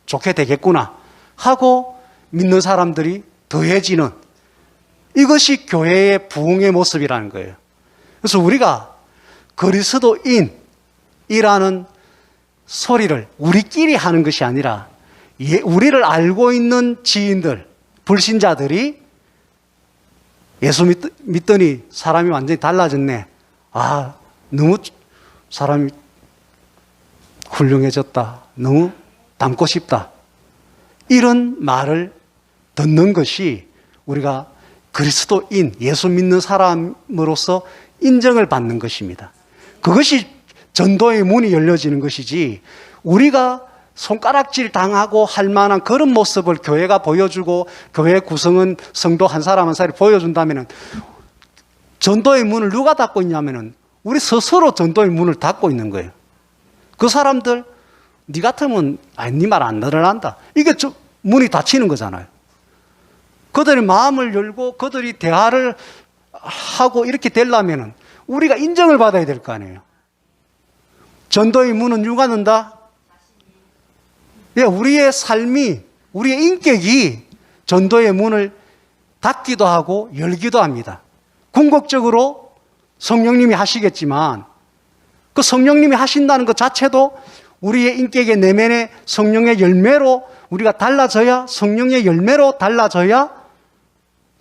좋게 되겠구나 하고 믿는 사람들이 더해지는, 이것이 교회의 부흥의 모습이라는 거예요. 그래서 우리가 그리스도인이라는 소리를 우리끼리 하는 것이 아니라 우리를 알고 있는 지인들, 불신자들이 예수 믿더니 사람이 완전히 달라졌네. 아, 너무 사람이 훌륭해졌다. 너무 닮고 싶다. 이런 말을 듣는 것이 우리가 그리스도인, 예수 믿는 사람으로서 인정을 받는 것입니다. 그것이 전도의 문이 열려지는 것이지, 우리가 손가락질 당하고 할 만한 그런 모습을 교회가 보여주고 교회 구성은 성도 한 사람 한 사람이 보여준다면 전도의 문을 누가 닫고 있냐면 우리 스스로 전도의 문을 닫고 있는 거예요. 그 사람들 네 같으면 네 말 안 늘어난다, 이게 문이 닫히는 거잖아요. 그들이 마음을 열고 그들이 대화를 하고 이렇게 되려면 우리가 인정을 받아야 될 거 아니에요. 전도의 문은 누가 는다? 우리의 삶이, 우리의 인격이 전도의 문을 닫기도 하고 열기도 합니다. 궁극적으로 성령님이 하시겠지만 그 성령님이 하신다는 것 자체도 우리의 인격의 내면의 성령의 열매로 우리가 달라져야, 성령의 열매로 달라져야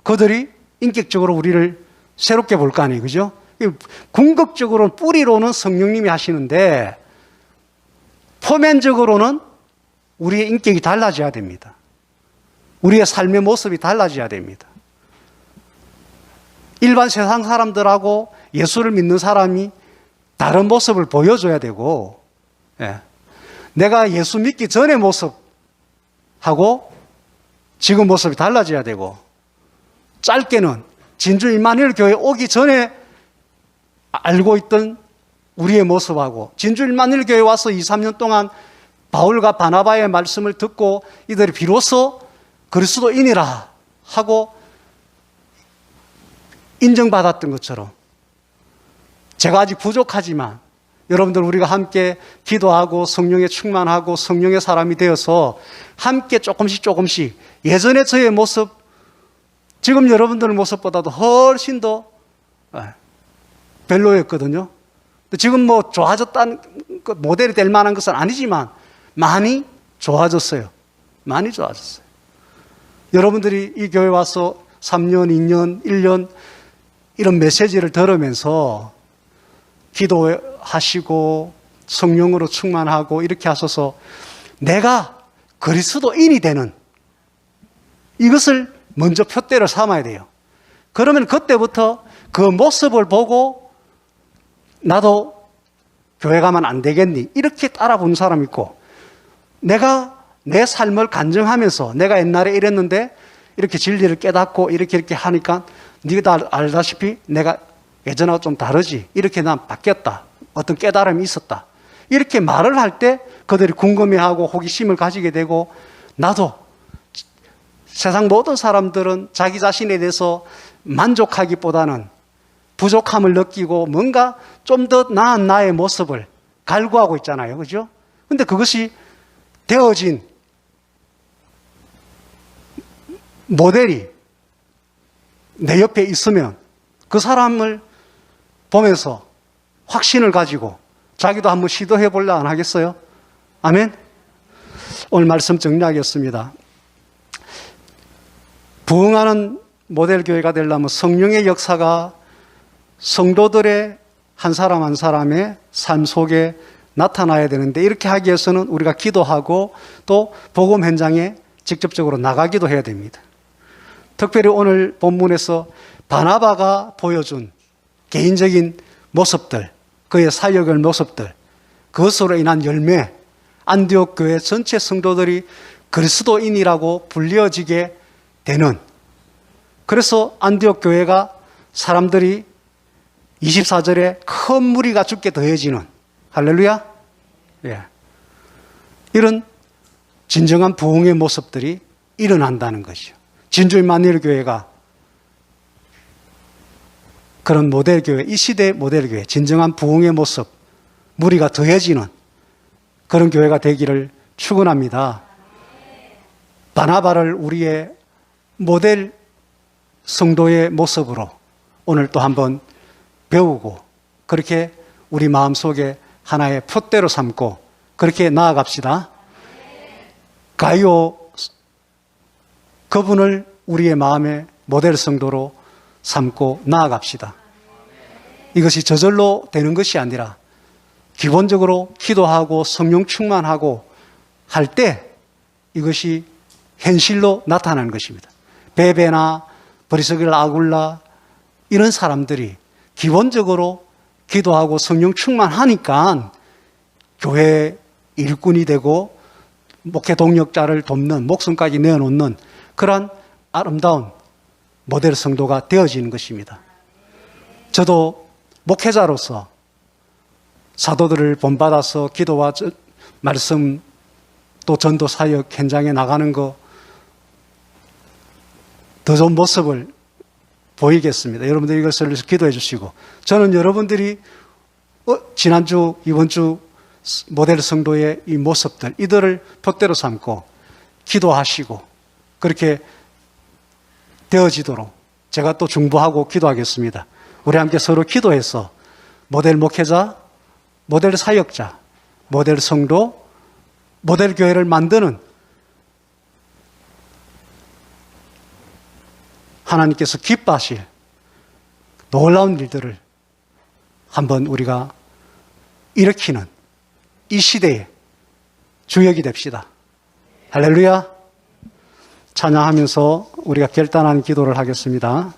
그들이 인격적으로 우리를 새롭게 볼 거 아니에요. 그죠? 궁극적으로는, 뿌리로는 성령님이 하시는데 표면적으로는 우리의 인격이 달라져야 됩니다. 우리의 삶의 모습이 달라져야 됩니다. 일반 세상 사람들하고 예수를 믿는 사람이 다른 모습을 보여줘야 되고, 내가 예수 믿기 전의 모습하고 지금 모습이 달라져야 되고, 짧게는 진주 임마누엘 교회 오기 전에 알고 있던 우리의 모습하고 진주 임마누엘 교회 와서 2, 3년 동안 바울과 바나바의 말씀을 듣고 이들이 비로소 그리스도인이라 하고 인정받았던 것처럼, 제가 아직 부족하지만 여러분들 우리가 함께 기도하고 성령에 충만하고 성령의 사람이 되어서 함께 조금씩 예전의 저의 모습, 지금 여러분들 모습보다도 훨씬 더 별로였거든요. 지금 뭐 좋아졌다는 그 모델이 될 만한 것은 아니지만 많이 좋아졌어요. 많이 좋아졌어요. 여러분들이 이 교회 와서 3년, 2년, 1년 이런 메시지를 들으면서 기도하시고 성령으로 충만하고 이렇게 하셔서 내가 그리스도인이 되는 이것을 먼저 표대로 삼아야 돼요. 그러면 그때부터 그 모습을 보고 나도 교회 가면 안 되겠니? 이렇게 따라본 사람 있고, 내가 내 삶을 간증하면서 내가 옛날에 이랬는데 이렇게 진리를 깨닫고 이렇게 하니까 네가 다 알다시피 내가 예전하고 좀 다르지. 이렇게 난 바뀌었다. 어떤 깨달음이 있었다. 이렇게 말을 할 때 그들이 궁금해하고 호기심을 가지게 되고, 나도 세상 모든 사람들은 자기 자신에 대해서 만족하기보다는 부족함을 느끼고 뭔가 좀 더 나은 나의 모습을 갈구하고 있잖아요. 그죠? 근데 그것이 되어진 모델이 내 옆에 있으면 그 사람을 보면서 확신을 가지고 자기도 한번 시도해 볼래 안 하겠어요? 아멘? 오늘 말씀 정리하겠습니다. 부흥하는 모델 교회가 되려면 성령의 역사가 성도들의 한 사람 한 사람의 삶 속에 나타나야 되는데, 이렇게 하기 위해서는 우리가 기도하고 또 복음 현장에 직접적으로 나가기도 해야 됩니다. 특별히 오늘 본문에서 바나바가 보여준 개인적인 모습들, 그의 사역의 모습들, 그것으로 인한 열매, 안디옥 교회 전체 성도들이 그리스도인이라고 불려지게 되는, 그래서 안디옥 교회가 사람들이 24절에 큰 무리가 죽게 더해지는, 할렐루야. 예. 이런 진정한 부흥의 모습들이 일어난다는 것이죠. 진주 임마누엘 교회가 그런 모델 교회, 이 시대의 모델 교회, 진정한 부흥의 모습, 무리가 더해지는 그런 교회가 되기를 축원합니다. 바나바를 우리의 모델 성도의 모습으로 오늘 또 한번 배우고, 그렇게 우리 마음속에 하나의 표대로 삼고 그렇게 나아갑시다. 가이오, 그분을 우리의 마음의 모델 성도로 삼고 나아갑시다. 이것이 저절로 되는 것이 아니라 기본적으로 기도하고 성령 충만하고 할 때 이것이 현실로 나타나는 것입니다. 베베나 브리스길 아굴라 이런 사람들이 기본적으로 기도하고 성령 충만하니까 교회 일꾼이 되고 목회 동력자를 돕는, 목숨까지 내어놓는 그런 아름다운 모델 성도가 되어지는 것입니다. 저도 목회자로서 사도들을 본받아서 기도와 말씀 또 전도 사역 현장에 나가는 거 더 좋은 모습을 보이겠습니다. 여러분들 이것을 기도해 주시고, 저는 여러분들이 지난주 이번 주 모델 성도의 이 모습들, 이들을 표대로 삼고 기도하시고 그렇게 되어지도록 제가 또 중보하고 기도하겠습니다. 우리 함께 서로 기도해서 모델 목회자, 모델 사역자, 모델 성도, 모델 교회를 만드는 하나님께서 기뻐하실 놀라운 일들을 한번 우리가 일으키는 이 시대에 주역이 됩시다. 할렐루야. 찬양하면서 우리가 결단한 기도를 하겠습니다.